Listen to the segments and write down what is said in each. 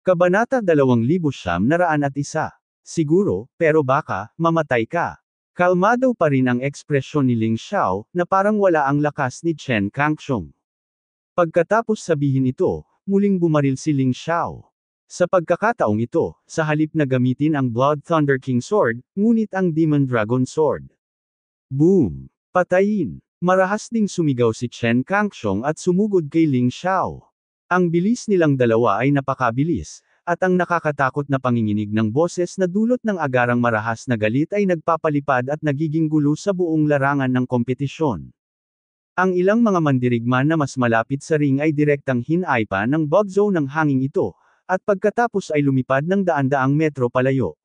Kabanata 2901. Siguro, pero baka, mamatay ka. Kalmado pa rin ang ekspresyon ni Ling Xiao, na parang wala ang lakas ni Chen Kangxiong. Pagkatapos sabihin ito, muling bumaril si Ling Xiao. Sa pagkakataong ito, sa halip na gamitin ang Blood Thunder King Sword, ngunit ang Demon Dragon Sword. Boom! Patayin! Marahas ding sumigaw si Chen Kangxiong at sumugod kay Ling Xiao. Ang bilis nilang dalawa ay napakabilis, at ang nakakatakot na panginginig ng boses na dulot ng agarang marahas na galit ay nagpapalipad at nagiging gulo sa buong larangan ng kompetisyon. Ang ilang mga mandirigma na mas malapit sa ring ay direktang hinaipa ng bugzo ng hanging ito, at pagkatapos ay lumipad ng daan-daang metro palayo.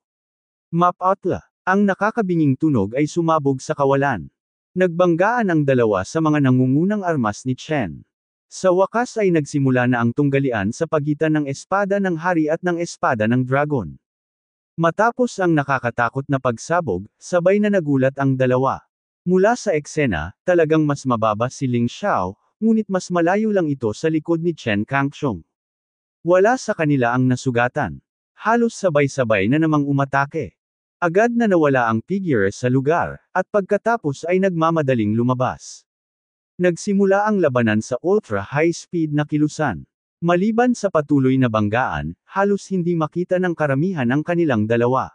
Mapatla! Ang nakakabinging tunog ay sumabog sa kawalan. Nagbanggaan ang dalawa sa mga nangungunang armas ni Chen. Sa wakas ay nagsimula na ang tunggalian sa pagitan ng espada ng hari at ng espada ng dragon. Matapos ang nakakatakot na pagsabog, sabay na nagulat ang dalawa. Mula sa eksena, talagang mas mababa si Ling Xiao, ngunit mas malayo lang ito sa likod ni Chen Kangxiong. Wala sa kanila ang nasugatan. Halos sabay-sabay na namang umatake. Agad na nawala ang figure sa lugar, at pagkatapos ay nagmamadaling lumabas. Nagsimula ang labanan sa ultra-high-speed na kilusan. Maliban sa patuloy na banggaan, halos hindi makita ng karamihan ang kanilang dalawa.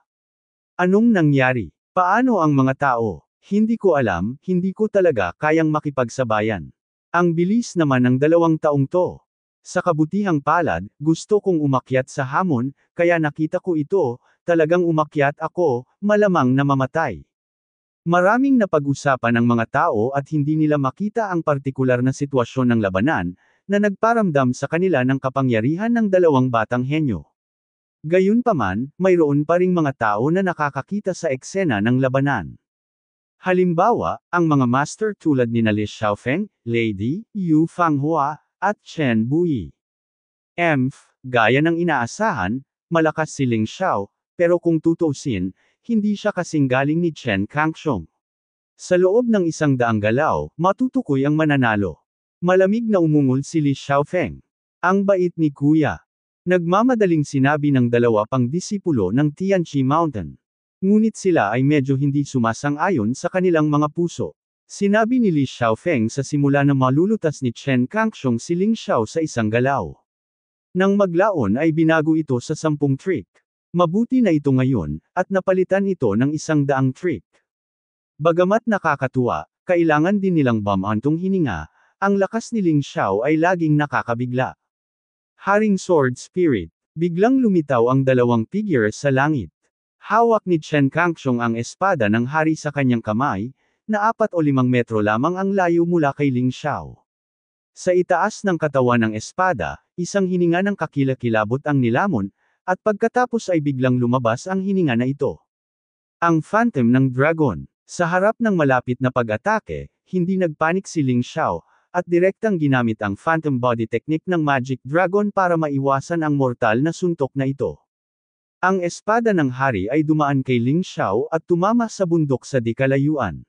Anong nangyari? Paano ang mga tao? Hindi ko alam, hindi ko talaga kayang makipagsabayan. Ang bilis naman ng 2 taong to. Sa kabutihang palad, gusto kong umakyat sa hamon, kaya nakita ko ito, talagang umakyat ako, malamang na mamatay. Maraming napag-usapan ng mga tao at hindi nila makita ang partikular na sitwasyon ng labanan, na nagparamdam sa kanila ng kapangyarihan ng 2 batang henyo. Gayunpaman, mayroon pa ring mga tao na nakakakita sa eksena ng labanan. Halimbawa, ang mga master tulad ni Li Xiaofeng, Lady Yu Fanghua, at Chen Bui. Gaya ng inaasahan, malakas si Ling Xiao, pero kung tutuusin, hindi siya kasing galing ni Chen Kangxiong. Sa loob ng 100 galaw, matutukoy ang mananalo. Malamig na umungol si Li Xiaofeng. Ang bait ni Kuya. Nagmamadaling sinabi ng 2 pang disipulo ng Tianqi Mountain. Ngunit sila ay medyo hindi sumasang-ayon sa kanilang mga puso. Sinabi ni Li Xiaofeng sa simula na malulutas ni Chen Kangxiong si Ling Xiao sa 1 galaw. Nang maglaon ay binago ito sa 10 trick. Mabuti na ito ngayon, at napalitan ito ng 100 trick. Bagamat nakakatuwa, kailangan din nilang bumantong hininga, ang lakas ni Ling Xiao ay laging nakakabigla. Haring Sword Spirit. Biglang lumitaw ang 2 figure sa langit. Hawak ni Chen Kangxiong ang espada ng hari sa kanyang kamay, na 4 o 5 metro lamang ang layo mula kay Ling Xiao. Sa itaas ng katawan ng espada, isang hininga ng kakilakilabot ang nilamon, at pagkatapos ay biglang lumabas ang hininga na ito. Ang Phantom ng Dragon. Sa harap ng malapit na pag-atake, hindi nagpanik si Ling Xiao, at direktang ginamit ang Phantom Body Technique ng Magic Dragon para maiwasan ang mortal na suntok na ito. Ang espada ng hari ay dumaan kay Ling Xiao at tumama sa bundok sa di kalayuan.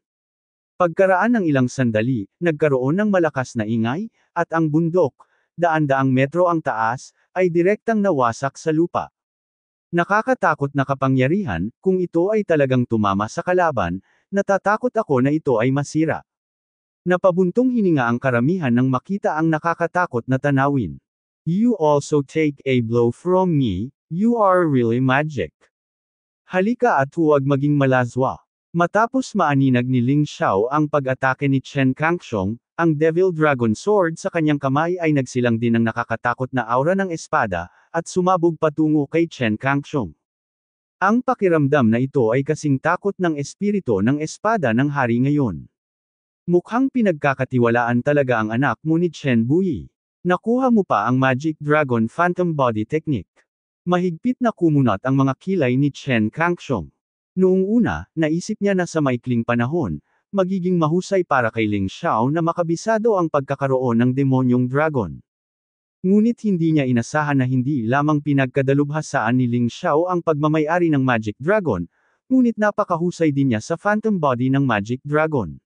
Pagkaraan ng ilang sandali, nagkaroon ng malakas na ingay, at ang bundok, daan-daang metro ang taas, ay direktang nawasak sa lupa. Nakakatakot na kapangyarihan, kung ito ay talagang tumama sa kalaban, natatakot ako na ito ay masira. Napabuntong hininga ang karamihan nang makita ang nakakatakot na tanawin. You also take a blow from me, you are really magic. Halika at huwag maging malazwa. Matapos maaninag ni Ling Xiao ang pag-atake ni Chen Kangxiong, ang Devil Dragon Sword sa kanyang kamay ay nagsilang din ng nakakatakot na aura ng espada, at sumabog patungo kay Chen Kangxiong. Ang pakiramdam na ito ay kasing takot ng espiritu ng espada ng hari ngayon. Mukhang pinagkakatiwalaan talaga ang anak mo ni Chen Bui. Nakuha mo pa ang Magic Dragon Phantom Body Technique. Mahigpit na kumunat ang mga kilay ni Chen Kangxiong. Noong una, naisip niya na sa maikling panahon, magiging mahusay para kay Ling Xiao na makabisado ang pagkakaroon ng demonyong dragon. Ngunit hindi niya inasahan na hindi lamang pinagkadalubhasaan ni Ling Xiao ang pagmamay-ari ng Magic Dragon, ngunit napakahusay din niya sa Phantom Body ng Magic Dragon.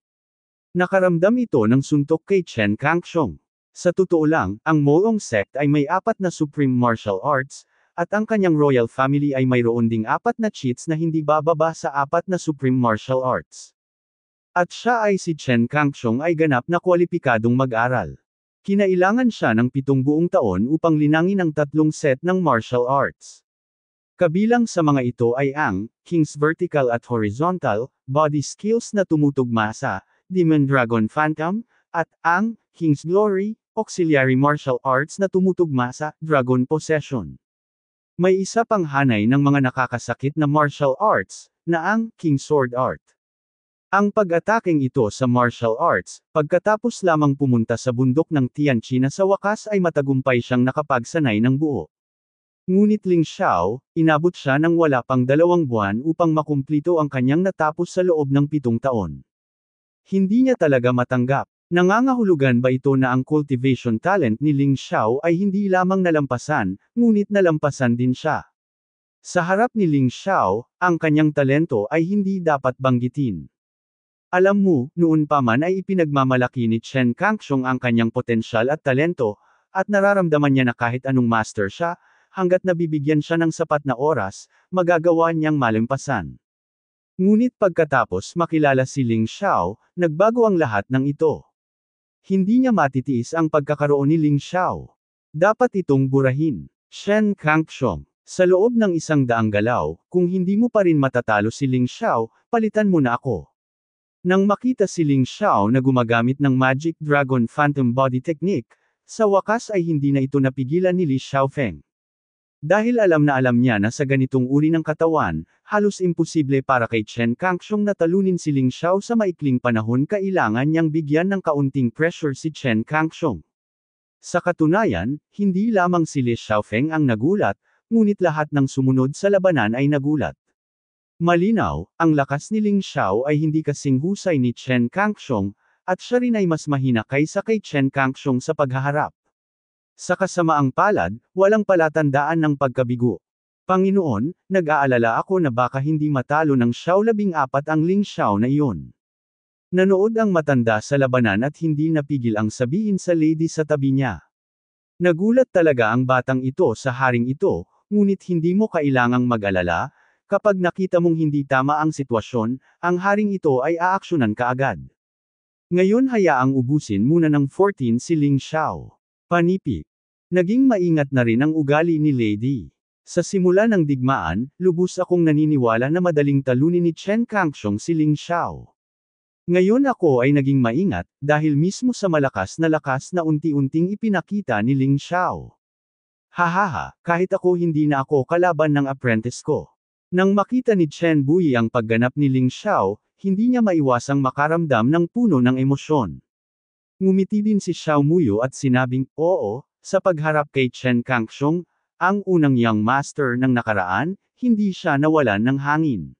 Nakaramdam ito ng suntok kay Chen Kangxiong. Sa totoo lang, ang Moong Sect ay may 4 na Supreme Martial Arts, at ang kanyang royal family ay mayroon ding 4 na cheats na hindi bababa sa 4 na supreme martial arts. At siya ay si Chen Kangxiong ay ganap na kwalipikadong mag-aral. Kinailangan siya ng 7 buong taon upang linangin ang 3 set ng martial arts. Kabilang sa mga ito ay ang King's Vertical at Horizontal Body Skills na tumutugma sa Demon Dragon Phantom, at ang King's Glory Auxiliary Martial Arts na tumutugma sa Dragon Possession. May isa pang hanay ng mga nakakasakit na martial arts, na ang King Sword Art. Ang pag-ataking ito sa martial arts, pagkatapos lamang pumunta sa bundok ng Tianqi na sa wakas ay matagumpay siyang nakapagsanay ng buo. Ngunit Ling Xiao, inabot siya ng wala pang 2 buwan upang makumplito ang kanyang natapos sa loob ng 7 taon. Hindi niya talaga matanggap. Nangangahulugan ba ito na ang cultivation talent ni Ling Xiao ay hindi lamang nalampasan, ngunit nalampasan din siya? Sa harap ni Ling Xiao, ang kanyang talento ay hindi dapat banggitin. Alam mo, noon pa man ay ipinagmamalaki ni Chen Kangxiong ang kanyang potensyal at talento, at nararamdaman niya na kahit anong master siya, hanggat nabibigyan siya ng sapat na oras, magagawa niyang malampasan. Ngunit pagkatapos makilala si Ling Xiao, nagbago ang lahat ng ito. Hindi niya matitiis ang pagkakaroon ni Ling Xiao. Dapat itong burahin. Chen Kangxiong. Sa loob ng 100 galaw, kung hindi mo pa rin matatalo si Ling Xiao, palitan mo na ako. Nang makita si Ling Xiao na gumagamit ng Magic Dragon Phantom Body Technique, sa wakas ay hindi na ito napigilan ni Li Xiaofeng. Dahil alam niya na sa ganitong uri ng katawan, halos imposible para kay Chen Kangxiong na talunin si Ling Xiao sa maikling panahon, kailangan niyang bigyan ng kaunting pressure si Chen Kangxiong. Sa katunayan, hindi lamang si Li Xiaofeng ang nagulat, ngunit lahat ng sumunod sa labanan ay nagulat. Malinaw, ang lakas ni Ling Xiao ay hindi kasing husay ni Chen Kangxiong, at siya rin ay mas mahina kaysa kay Chen Kangxiong sa paghaharap. Sa kasamaang palad, walang palatandaan ng pagkabigo. Panginoon, nag-aalala ako na baka hindi matalo ng Xiao 14 ang Ling Xiao na iyon. Nanood ang matanda sa labanan at hindi napigil ang sabihin sa lady sa tabi niya. Nagulat talaga ang batang ito sa haring ito, ngunit hindi mo kailangang mag-alala, kapag nakita mong hindi tama ang sitwasyon, ang haring ito ay aaksyonan kaagad. Ngayon hayaang ubusin muna ng 14 si Ling Xiao. Panipik. Naging maingat na rin ang ugali ni Lady. Sa simula ng digmaan, lubos akong naniniwala na madaling talunin ni Chen Kangxiong si Ling Xiao. Ngayon ako ay naging maingat, dahil mismo sa malakas na unti-unting ipinakita ni Ling Xiao. Hahaha, kahit ako hindi na ako kalaban ng apprentice ko. Nang makita ni Chen Buyi ang pagganap ni Ling Xiao, hindi niya maiwasang makaramdam ng puno ng emosyon. Ngumiti din si Xiao Muyo at sinabing, oo, sa pagharap kay Chen Kangxiong, ang unang young master ng nakaraan, hindi siya nawalan ng hangin.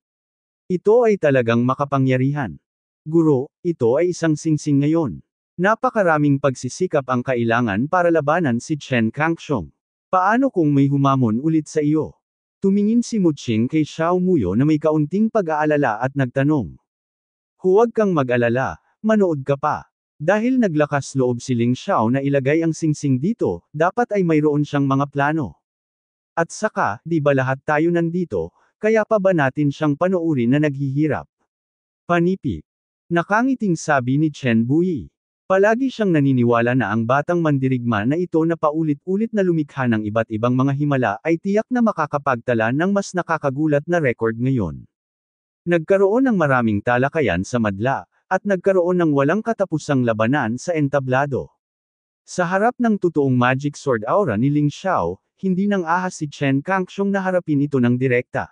Ito ay talagang makapangyarihan. Guro, ito ay isang singsing ngayon. Napakaraming pagsisikap ang kailangan para labanan si Chen Kangxiong. Paano kung may humamon ulit sa iyo? Tumingin si Muqing kay Xiao Muyo na may kaunting pag-aalala at nagtanong. Huwag kang mag-alala, manood ka pa. Dahil naglakas loob si Ling Xiao na ilagay ang singsing dito, dapat ay mayroon siyang mga plano. At saka, di ba lahat tayo nandito, kaya pa ba natin siyang panoorin na naghihirap? Panipik. Nakangiting sabi ni Chen Buyi. Palagi siyang naniniwala na ang batang mandirigma na ito na paulit-ulit na lumikha ng iba't ibang mga himala ay tiyak na makakapagtala ng mas nakakagulat na record ngayon. Nagkaroon ng maraming talakayan sa madla, at nagkaroon ng walang katapusang labanan sa entablado. Sa harap ng totoong magic sword aura ni Ling Xiao, hindi nang ahas si Chen Kangxiong na harapin ito ng direkta.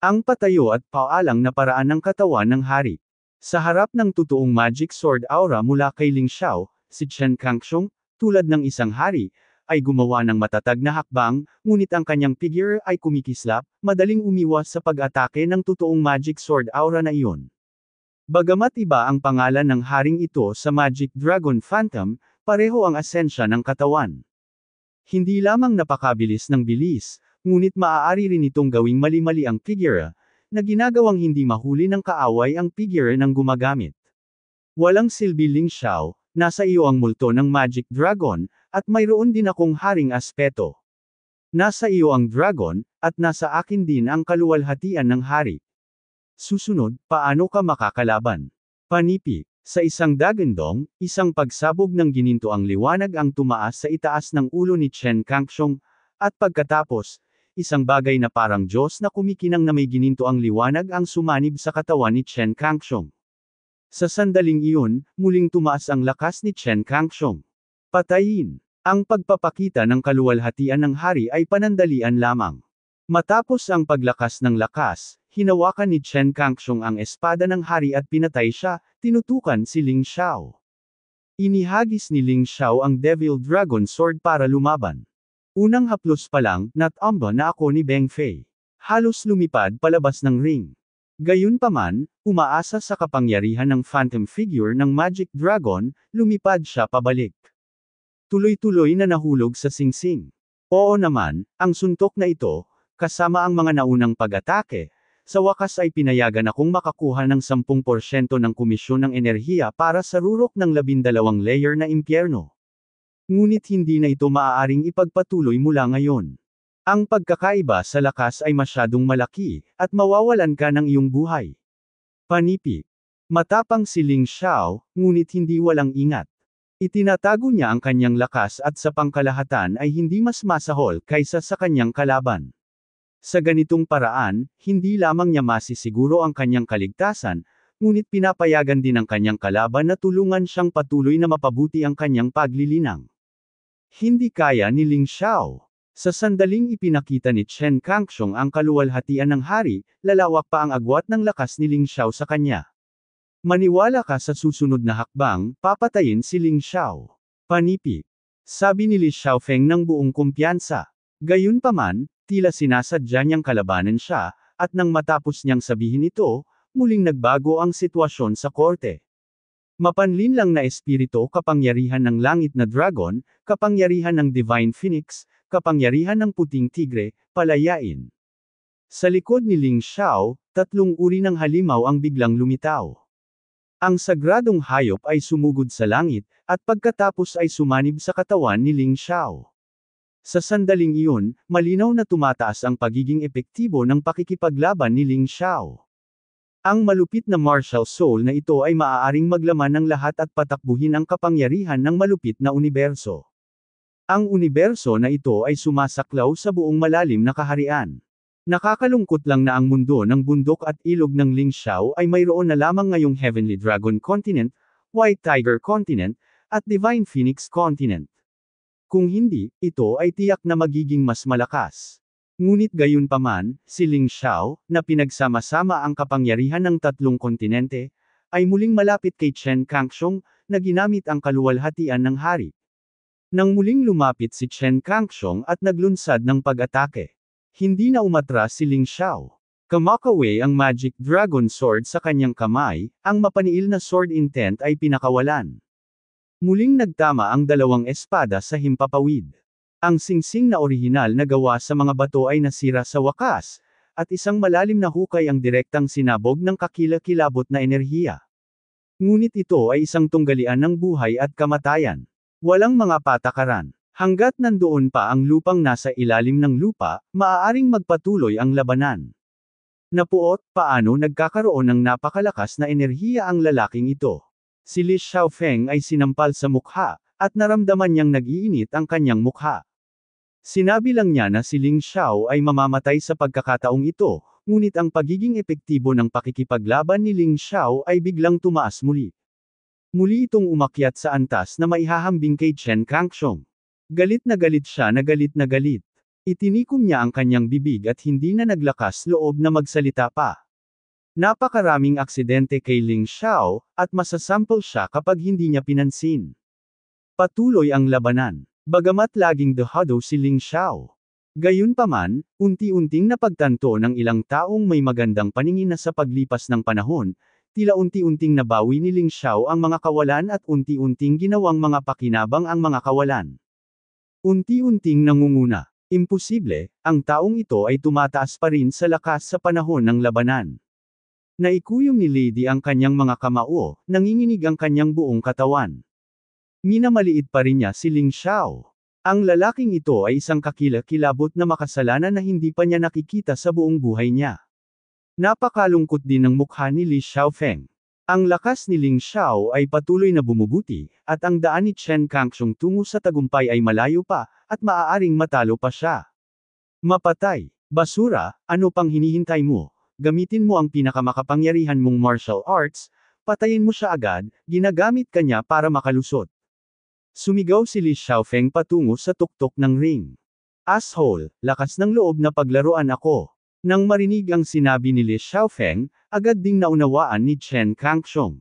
Ang patayo at paalang na paraan ng katawan ng hari. Sa harap ng totoong magic sword aura mula kay Ling Xiao, si Chen Kangxiong, tulad ng isang hari, ay gumawa ng matatag na hakbang, ngunit ang kanyang figure ay kumikislap, madaling umiwas sa pag-atake ng totoong magic sword aura na iyon. Bagamat iba ang pangalan ng haring ito sa Magic Dragon Phantom, pareho ang asensya ng katawan. Hindi lamang napakabilis ng bilis, ngunit maaari rin itong gawing mali-mali ang figure, na ginagawang hindi mahuli ng kaaway ang figure ng gumagamit. Walang silbi Ling Xiao, nasa iyo ang multo ng Magic Dragon, at mayroon din akong haring aspeto. Nasa iyo ang dragon, at nasa akin din ang kaluwalhatian ng hari. Susunod, paano ka makakalaban? Panipi. Sa isang dagandong, isang pagsabog ng gininto ang liwanag ang tumaas sa itaas ng ulo ni Chen Kangxiong, at pagkatapos, isang bagay na parang Diyos na kumikinang na may gininto ang liwanag ang sumanib sa katawan ni Chen Kangxiong. Sa sandaling iyon, muling tumaas ang lakas ni Chen Kangxiong. Patayin. Ang pagpapakita ng kaluwalhatian ng hari ay panandalian lamang. Matapos ang paglakas ng lakas, hinawakan ni Chen Kangxiong ang espada ng hari at pinatay siya, tinutukan si Ling Xiao. Inihagis ni Ling Xiao ang Devil Dragon Sword para lumaban. Unang haplos pa lang, natamba na ako ni Beng Fei. Halos lumipad palabas ng ring. Gayunpaman, umaasa sa kapangyarihan ng phantom figure ng Magic Dragon, lumipad siya pabalik. Tuloy-tuloy na nahulog sa singsing. Oo naman, ang suntok na ito, kasama ang mga naunang pag-atake, sa wakas ay pinayagan akong makakuha ng 10% ng komisyon ng enerhiya para sa rurok ng 12 layer na impyerno. Ngunit hindi na ito maaaring ipagpatuloy mula ngayon. Ang pagkakaiba sa lakas ay masyadong malaki, at mawawalan ka ng iyong buhay. Panipi. Matapang si Ling Xiao, ngunit hindi walang ingat. Itinatago niya ang kanyang lakas at sa pangkalahatan ay hindi mas masahol kaysa sa kanyang kalaban. Sa ganitong paraan, hindi lamang niya masisiguro ang kanyang kaligtasan, ngunit pinapayagan din ang kanyang kalaban na tulungan siyang patuloy na mapabuti ang kanyang paglilinang. Hindi kaya ni Ling Xiao. Sa sandaling ipinakita ni Chen Kangxiong ang kaluwalhatian ng hari, lalawak pa ang agwat ng lakas ni Ling Xiao sa kanya. Maniwala ka sa susunod na hakbang, papatayin si Ling Xiao. Panipi. Sabi ni Li Xiaofeng ng buong kumpiyansa. Gayunpaman, tila sinasadya niyang kalabanan siya, at nang matapos niyang sabihin ito, muling nagbago ang sitwasyon sa korte. Mapanlin lang na espiritu kapangyarihan ng langit na dragon, kapangyarihan ng Divine Phoenix, kapangyarihan ng puting tigre, palayain. Sa likod ni Ling Xiao, 3 uri ng halimaw ang biglang lumitaw. Ang sagradong hayop ay sumugod sa langit, at pagkatapos ay sumanib sa katawan ni Ling Xiao. Sa sandaling iyon, malinaw na tumataas ang pagiging epektibo ng pakikipaglaban ni Ling Xiao. Ang malupit na martial soul na ito ay maaaring maglaman ng lahat at patakbuhin ang kapangyarihan ng malupit na universo. Ang universo na ito ay sumasaklaw sa buong malalim na kaharian. Nakakalungkot lang na ang mundo ng bundok at ilog ng Ling Xiao ay mayroon na lamang ngayong Heavenly Dragon Continent, White Tiger Continent, at Divine Phoenix Continent. Kung hindi, ito ay tiyak na magiging mas malakas. Ngunit gayunpaman, si Ling Xiao, na pinagsama-sama ang kapangyarihan ng 3 kontinente, ay muling malapit kay Chen Kangxiong, na ginamit ang kaluwalhatian ng hari. Nang muling lumapit si Chen Kangxiong at naglunsad ng pag-atake. Hindi na umatras si Ling Xiao. Kamakaway ang Magic Dragon Sword sa kanyang kamay, ang mapaniil na sword intent ay pinakawalan. Muling nagtama ang 2 espada sa himpapawid. Ang singsing na orihinal na gawa sa mga bato ay nasira sa wakas, at isang malalim na hukay ang direktang sinabog ng kakilakilabot na enerhiya. Ngunit ito ay isang tunggalian ng buhay at kamatayan. Walang mga patakaran. Hanggat nandoon pa ang lupang nasa ilalim ng lupa, maaaring magpatuloy ang labanan. Napuot, paano nagkakaroon ng napakalakas na enerhiya ang lalaking ito? Si Li Xiaofeng ay sinampal sa mukha, at naramdaman niyang nag-iinit ang kanyang mukha. Sinabi lang niya na si Ling Xiao ay mamamatay sa pagkakataong ito, ngunit ang pagiging epektibo ng pakikipaglaban ni Ling Xiao ay biglang tumaas muli. Muli itong umakyat sa antas na maihahambing kay Chen Kangxiong. Galit na galit siya na galit na galit. Itinikom niya ang kanyang bibig at hindi na naglakas loob na magsalita pa. Napakaraming aksidente kay Ling Xiao, at masasample siya kapag hindi niya pinansin. Patuloy ang labanan. Bagamat laging dehado si Ling Xiao. Gayunpaman, unti-unting napagtanto ng ilang taong may magandang paningin na sa paglipas ng panahon, tila unti-unting nabawi ni Ling Xiao ang mga kawalan at unti-unting ginawang mga pakinabang ang mga kawalan. Unti-unting nangunguna. Imposible, ang taong ito ay tumataas pa rin sa lakas sa panahon ng labanan. Naikuyom ni Lady ang kanyang mga kamao, nanginginig ang kanyang buong katawan. Minamaliit pa rin niya si Ling Xiao. Ang lalaking ito ay isang kakilakilabot na makasalanan na hindi pa niya nakikita sa buong buhay niya. Napakalungkot din ng mukha ni Li Xiaofeng. Ang lakas ni Ling Xiao ay patuloy na bumubuti, at ang daan ni Chen Kangxiong tungo sa tagumpay ay malayo pa, at maaaring matalo pa siya. Mapatay. Basura, ano pang hinihintay mo? Gamitin mo ang pinakamakapangyarihan mong martial arts, patayin mo siya agad, ginagamit ka niya para makalusot. Sumigaw si Li Xiaofeng patungo sa tuktok ng ring. Asshole, lakas ng loob na paglaruan ako. Nang marinig ang sinabi ni Li Xiaofeng, agad ding naunawaan ni Chen Kangxiong.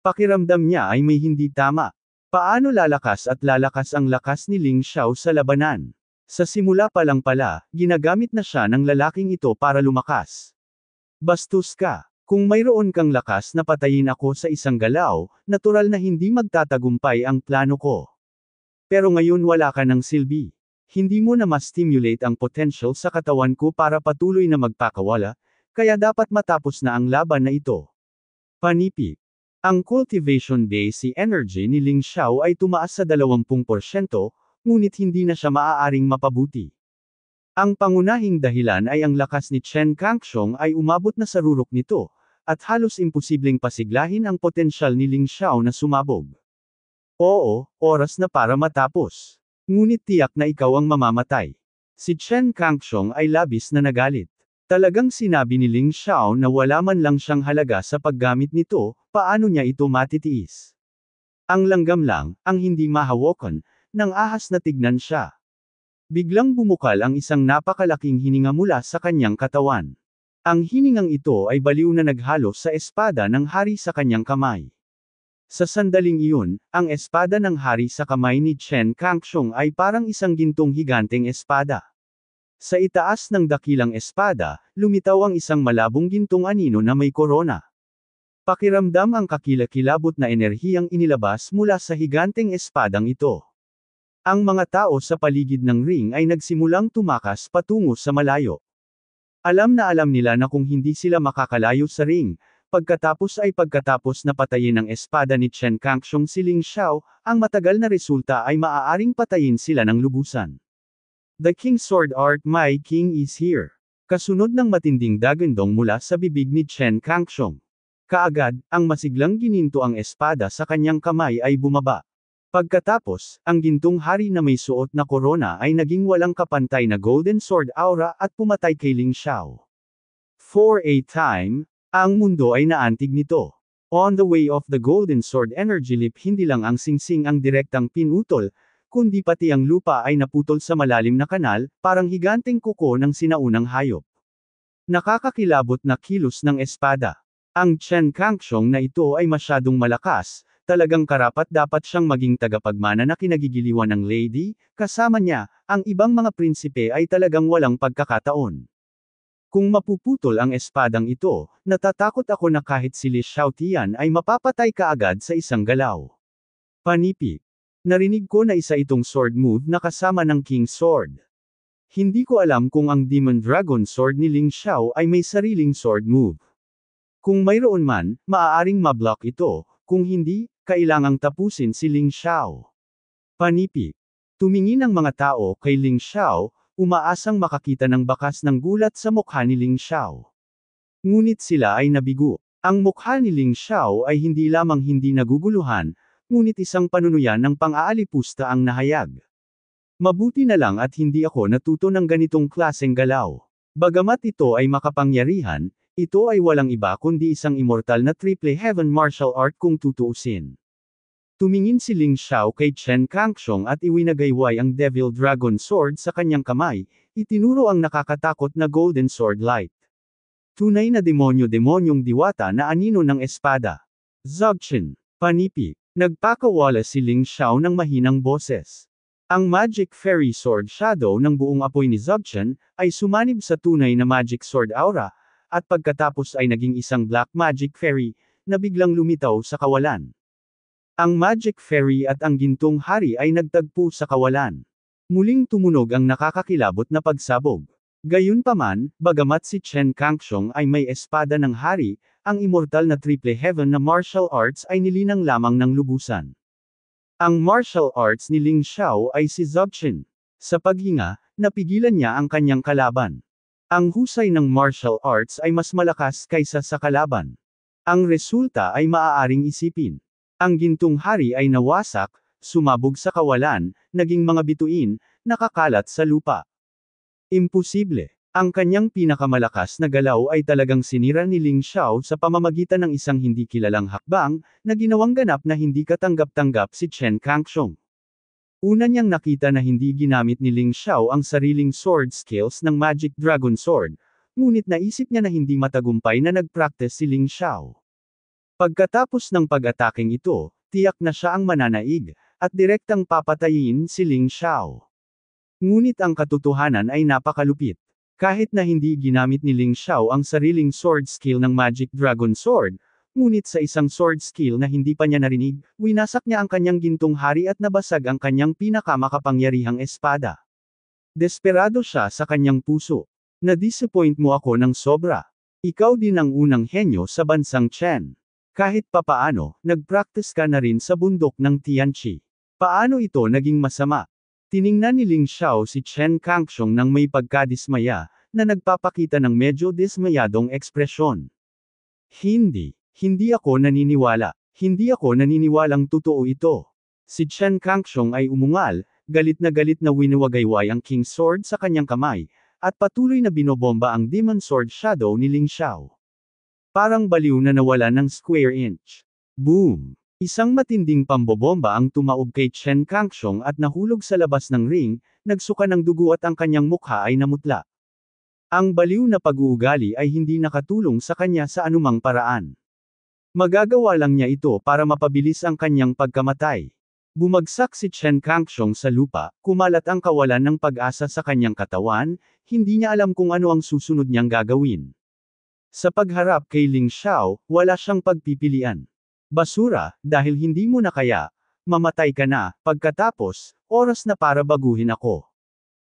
Pakiramdam niya ay may hindi tama. Paano lalakas ang lakas ni Ling Xiao sa labanan? Sa simula pa lang pala, ginagamit na siya ng lalaking ito para lumakas. Bastos ka. Kung mayroon kang lakas na patayin ako sa isang galaw, natural na hindi magtatagumpay ang plano ko. Pero ngayon wala ka ng silbi. Hindi mo na ma-stimulate ang potential sa katawan ko para patuloy na magpakawala, kaya dapat matapos na ang laban na ito. Panipik. Ang cultivation-based energy ni Ling Xiao ay tumaas sa 20%, ngunit hindi na siya maaaring mapabuti. Ang pangunahing dahilan ay ang lakas ni Chen Kangxiong ay umabot na sa rurok nito, at halos imposibleng pasiglahin ang potensyal ni Ling Xiao na sumabog. Oo, oras na para matapos. Ngunit tiyak na ikaw ang mamamatay. Si Chen Kangxiong ay labis na nagalit. Talagang sinabi ni Ling Xiao na wala man lang siyang halaga sa paggamit nito, paano niya ito matitiis? Ang langgam lang, ang hindi mahawakan, nang ahas na tignan siya. Biglang bumukal ang isang napakalaking hininga mula sa kanyang katawan. Ang hiningang ito ay baliw na naghalo sa espada ng hari sa kanyang kamay. Sa sandaling iyon, ang espada ng hari sa kamay ni Chen Kangxiong ay parang isang gintong higanteng espada. Sa itaas ng dakilang espada, lumitaw ang isang malabong gintong anino na may korona. Pakiramdam ang kakilakilabot na enerhiyang inilabas mula sa higanteng espadang ito. Ang mga tao sa paligid ng ring ay nagsimulang tumakas patungo sa malayo. Alam nila na kung hindi sila makakalayo sa ring, pagkatapos na patayin ng espada ni Chen Kangxiong si Ling Xiao, ang matagal na resulta ay maaaring patayin sila ng lubusan. The King's Sword Art, my king is here. Kasunod ng matinding dagandong mula sa bibig ni Chen Kangxiong. Kaagad, ang masiglang gininto ang espada sa kanyang kamay ay bumaba. Pagkatapos, ang gintong hari na may suot na korona ay naging walang kapantay na golden sword aura at pumatay kay Ling Xiao. For a time, ang mundo ay naantig nito. On the way of the golden sword energy leap, hindi lang ang singsing ang direktang pinutol, kundi pati ang lupa ay naputol sa malalim na kanal, parang higanteng kuko ng sinaunang hayop. Nakakakilabot na kilos ng espada. Ang Chen Kangxiong na ito ay masyadong malakas, talagang karapat-dapat siyang maging tagapagmana na kinagigiliwan ng lady, kasama niya, ang ibang mga prinsipe ay talagang walang pagkakataon. Kung mapuputol ang espadang ito, natatakot ako na kahit si Li Xiaotian ay mapapatay kaagad sa isang galaw. Panipik. Narinig ko na isa itong sword move na kasama ng King's Sword. Hindi ko alam kung ang Demon Dragon Sword ni Ling Xiao ay may sariling sword move. Kung mayroon man, maaaring mablock ito, kung hindi, kailangang tapusin si Ling Xiao. Panipik. Tumingin ang mga tao kay Ling Xiao, umaasang makakita ng bakas ng gulat sa mukha ni Ling Xiao. Ngunit sila ay nabigo. Ang mukha ni Ling Xiao ay hindi lamang hindi naguguluhan, ngunit isang panunuyan ng pang-aalipusta ang nahayag. Mabuti na lang at hindi ako natuto ng ganitong klaseng galaw. Bagamat ito ay makapangyarihan, ito ay walang iba kundi isang immortal na triple heaven martial art kung tutuusin. Tumingin si Ling Xiao kay Chen Kangxiong at iwinagayway ang Devil Dragon Sword sa kanyang kamay, itinuro ang nakakatakot na Golden Sword Light. Tunay na demonyo-demonyong diwata na anino ng espada. Zogchen. Panipik. Nagpakawala si Ling Xiao ng mahinang boses. Ang Magic Fairy Sword Shadow ng buong apoy ni Zogchen, ay sumanib sa tunay na Magic Sword Aura, at pagkatapos ay naging isang Black Magic Fairy, na biglang lumitaw sa kawalan. Ang Magic Fairy at ang Gintong Hari ay nagtagpo sa kawalan. Muling tumunog ang nakakakilabot na pagsabog. Gayunpaman, bagamat si Chen Kangxiong ay may espada ng hari, ang immortal na triple heaven na martial arts ay nilinang lamang ng lubusan. Ang martial arts ni Ling Xiao ay si Zubchin. Sa paghinga, napigilan niya ang kanyang kalaban. Ang husay ng martial arts ay mas malakas kaysa sa kalaban. Ang resulta ay maaaring isipin. Ang gintong hari ay nawasak, sumabog sa kawalan, naging mga bituin, nakakalat sa lupa. Imposible. Ang kanyang pinakamalakas na galaw ay talagang sinira ni Ling Xiao sa pamamagitan ng isang hindi kilalang hakbang, na ginawang ganap na hindi katanggap-tanggap si Chen Kangxiong. Una niyang nakita na hindi ginamit ni Ling Xiao ang sariling sword skills ng Magic Dragon Sword, ngunit naisip niya na hindi matagumpay na nag-practice si Ling Xiao. Pagkatapos ng pag-ataking ito, tiyak na siya ang mananaig, at direktang papatayin si Ling Xiao. Ngunit ang katotohanan ay napakalupit. Kahit na hindi ginamit ni Ling Xiao ang sariling sword skill ng Magic Dragon Sword, ngunit sa isang sword skill na hindi pa niya narinig, winasak niya ang kanyang gintong hari at nabasag ang kanyang pinakamakapangyarihang espada. Desperado siya sa kanyang puso. Na-disappoint mo ako ng sobra. Ikaw din ang unang henyo sa bansang Chen. Kahit papaano, nag-practice ka na rin sa bundok ng Tianqi. Paano ito naging masama? Tiningnan ni Ling Xiao si Chen Kangxiong nang may pagkadismaya, na nagpapakita ng medyo dismayadong ekspresyon. Hindi ako naniniwala. Hindi ako naniniwalang totoo ito. Si Chen Kangxiong ay umungal, galit na winiwagayway ang King Sword sa kanyang kamay, at patuloy na binobomba ang Demon Sword Shadow ni Ling Xiao. Parang baliw na nawala ng square inch. Boom! Isang matinding pambobomba ang tumaob kay Chen Kangxiong at nahulog sa labas ng ring, nagsuka ng dugo at ang kanyang mukha ay namutla. Ang baliw na pag-uugali ay hindi nakatulong sa kanya sa anumang paraan. Magagawa lang niya ito para mapabilis ang kanyang pagkamatay. Bumagsak si Chen Kangxiong sa lupa, kumalat ang kawalan ng pag-asa sa kanyang katawan, hindi niya alam kung ano ang susunod niyang gagawin. Sa pagharap kay Ling Xiao, wala siyang pagpipilian. Basura, dahil hindi mo na kaya, mamatay ka na, pagkatapos, oras na para baguhin ako.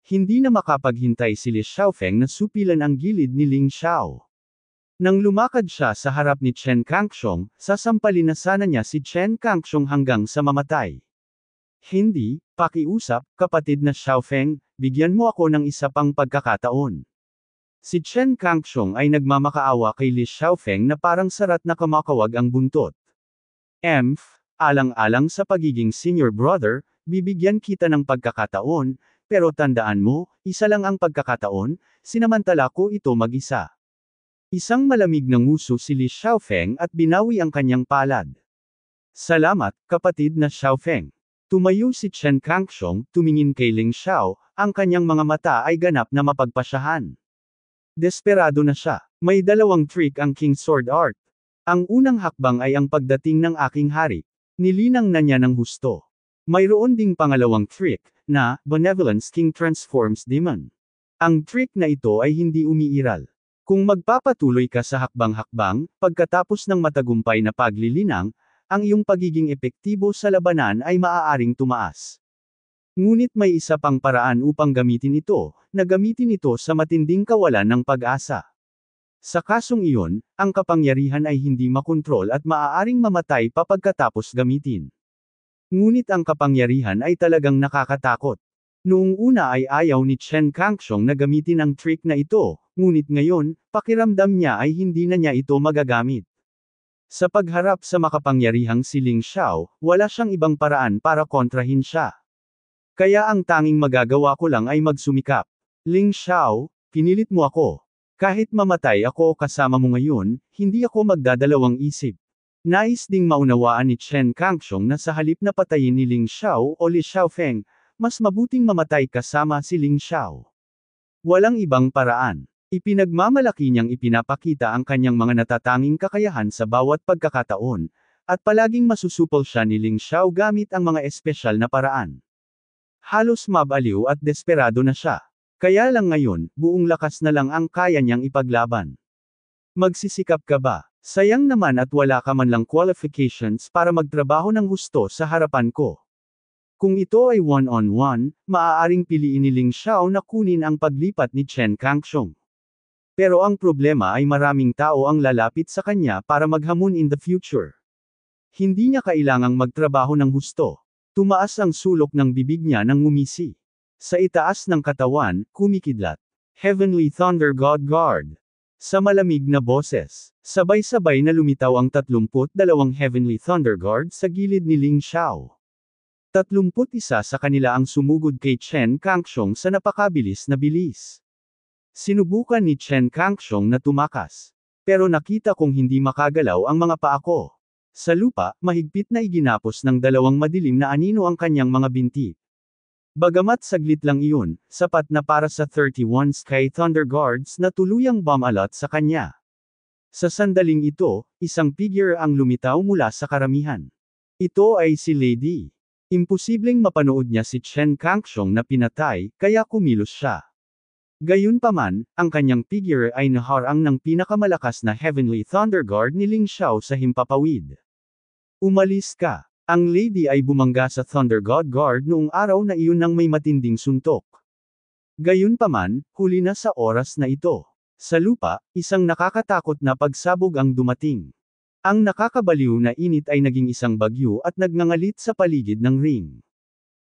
Hindi na makapaghintay si Li Xiaofeng na supilan ang gilid ni Ling Xiao. Nang lumakad siya sa harap ni Chen Kangxiong, sasampalin na sana niya si Chen Kangxiong hanggang sa mamatay. Hindi, pakiusap, kapatid na Xiaofeng, bigyan mo ako ng isa pang pagkakataon. Si Chen Kangxiong ay nagmamakaawa kay Li Xiaofeng na parang sarat na kamakawag ang buntot. Alang-alang sa pagiging senior brother, bibigyan kita ng pagkakataon, pero tandaan mo, isa lang ang pagkakataon, sinamantala ko ito mag-isa. Isang malamig na nguso si Li Xiaofeng at binawi ang kanyang palad. Salamat, kapatid na Xiaofeng. Tumayo si Chen Kangxiong, tumingin kay Ling Xiao, ang kanyang mga mata ay ganap na mapagpasyahan. Desperado na siya. May dalawang trick ang King Sword Art. Ang unang hakbang ay ang pagdating ng aking hari. Nilinang na niya ng husto. Mayroon ding pangalawang trick, na, Benevolence King Transforms Demon. Ang trick na ito ay hindi umiiral. Kung magpapatuloy ka sa hakbang-hakbang, pagkatapos ng matagumpay na paglilinang, ang iyong pagiging epektibo sa labanan ay maaaring tumaas. Ngunit may isa pang paraan upang gamitin ito, na gamitin ito sa matinding kawalan ng pag-asa. Sa kasong iyon, ang kapangyarihan ay hindi makontrol at maaaring mamatay pa pagkatapos gamitin. Ngunit ang kapangyarihan ay talagang nakakatakot. Noong una ay ayaw ni Chen Kangxiong na gamitin ang trick na ito, ngunit ngayon, pakiramdam niya ay hindi na niya ito magagamit. Sa pagharap sa makapangyarihang si Ling Xiao, wala siyang ibang paraan para kontrahin siya. Kaya ang tanging magagawa ko lang ay magsumikap. Ling Xiao, pinilit mo ako. Kahit mamatay ako kasama mo ngayon, hindi ako magdadalawang isip. Nais ding maunawaan ni Chen Kangxiong na sa halip na patayin ni Ling Xiao o Li Xiaofeng, mas mabuting mamatay kasama si Ling Xiao. Walang ibang paraan. Ipinagmamalaki niyang ipinapakita ang kanyang mga natatanging kakayahan sa bawat pagkakataon, at palaging masusupol siya ni Ling Xiao gamit ang mga espesyal na paraan. Halos mabaliw at desperado na siya. Kaya lang ngayon, buong lakas na lang ang kaya niyang ipaglaban. Magsisikap ka ba? Sayang naman at wala ka man lang qualifications para magtrabaho ng husto sa harapan ko. Kung ito ay one-on-one, maaaring piliin ni Ling Xiao na kunin ang paglipat ni Chen Kangxiong. Pero ang problema ay maraming tao ang lalapit sa kanya para maghamon in the future. Hindi niya kailangang magtrabaho ng husto. Tumaas ang sulok ng bibig niya nang ngumisi. Sa itaas ng katawan, kumikidlat. Heavenly Thunder God Guard. Sa malamig na boses, sabay-sabay na lumitaw ang 32 Heavenly Thunder Guard sa gilid ni Ling Xiao. 31 sa kanila ang sumugod kay Chen Kangxiong sa napakabilis na bilis. Sinubukan ni Chen Kangxiong na tumakas. Pero nakita kong hindi makagalaw ang mga paa ko. Sa lupa, mahigpit na iginapos ng dalawang madilim na anino ang kanyang mga binti. Bagamat saglit lang iyon, sapat na para sa 31 Sky Thunder Guards na tuluyang bumalot sa kanya. Sa sandaling ito, isang figure ang lumitaw mula sa karamihan. Ito ay si Lady. Imposibleng mapanood niya si Chen Kangxiong na pinatay, kaya kumilos siya. Gayunpaman, ang kanyang figure ay naharang ng pinakamalakas na Heavenly Thunder Guard ni Ling Xiao sa himpapawid. Umalis ka. Ang lady ay bumangga sa Thunder God Guard noong araw na iyon nang may matinding suntok. Gayunpaman, huli na sa oras na ito. Sa lupa, isang nakakatakot na pagsabog ang dumating. Ang nakakabaliw na init ay naging isang bagyo at nagngangalit sa paligid ng ring.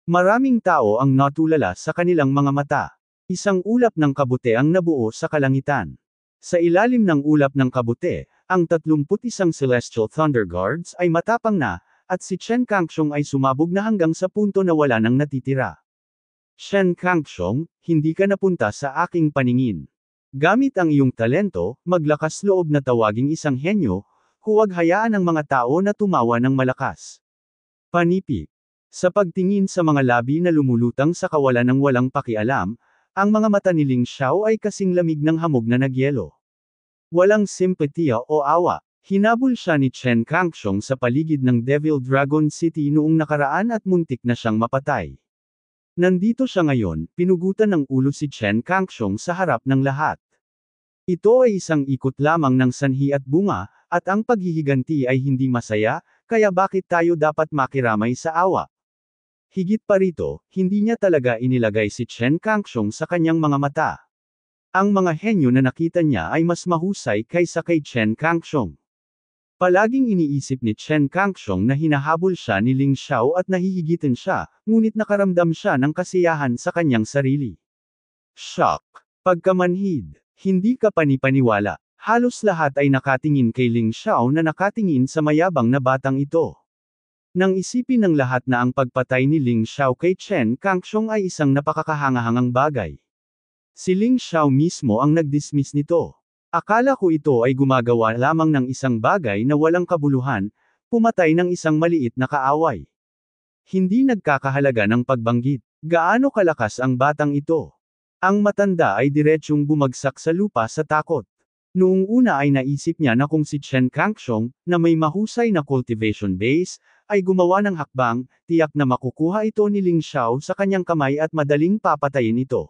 Maraming tao ang natulala sa kanilang mga mata. Isang ulap ng kabute ang nabuo sa kalangitan. Sa ilalim ng ulap ng kabute, ang 31 Celestial Thunder Guards ay matapang na, at si Chen Kangxiong ay sumabog na hanggang sa punto na wala nang natitira. Chen Kangxiong, hindi ka napunta sa aking paningin. Gamit ang iyong talento, maglakas loob na tawaging isang henyo, huwag hayaan ang mga tao na tumawa ng malakas. Panipik. Sa pagtingin sa mga labi na lumulutang sa kawalan ng walang pakialam, ang mga mata ni Ling Xiao ay kasing lamig ng hamog na nagyelo. Walang simpatiya o awa. Hinabol siya ni Chen Kangxiong sa paligid ng Devil Dragon City noong nakaraan at muntik na siyang mapatay. Nandito siya ngayon, pinugutan ng ulo si Chen Kangxiong sa harap ng lahat. Ito ay isang ikot lamang ng sanhi at bunga, at ang paghihiganti ay hindi masaya, kaya bakit tayo dapat makiramay sa awa? Higit pa rito, hindi niya talaga inilagay si Chen Kangxiong sa kanyang mga mata. Ang mga henyo na nakita niya ay mas mahusay kaysa kay Chen Kangxiong. Palaging iniisip ni Chen Kangxiong na hinahabol siya ni Ling Xiao at nahihigitan siya, ngunit nakaramdam siya ng kasiyahan sa kanyang sarili. Shock. Pagkamanhid. Hindi ka panipaniwala. Halos lahat ay nakatingin kay Ling Xiao na nakatingin sa mayabang na batang ito. Nang isipin ng lahat na ang pagpatay ni Ling Xiao kay Chen Kangxiong ay isang napakakahangahangang bagay. Si Ling Xiao mismo ang nag-dismiss nito. Akala ko ito ay gumagawa lamang ng isang bagay na walang kabuluhan, pumatay ng isang maliit na kaaway. Hindi nagkakahalaga ng pagbanggit. Gaano kalakas ang batang ito? Ang matanda ay diretsyong bumagsak sa lupa sa takot. Noong una ay naisip niya na kung si Chen Kangxiong, na may mahusay na cultivation base, ay gumawa ng hakbang, tiyak na makukuha ito ni Ling Xiao sa kanyang kamay at madaling papatayin ito.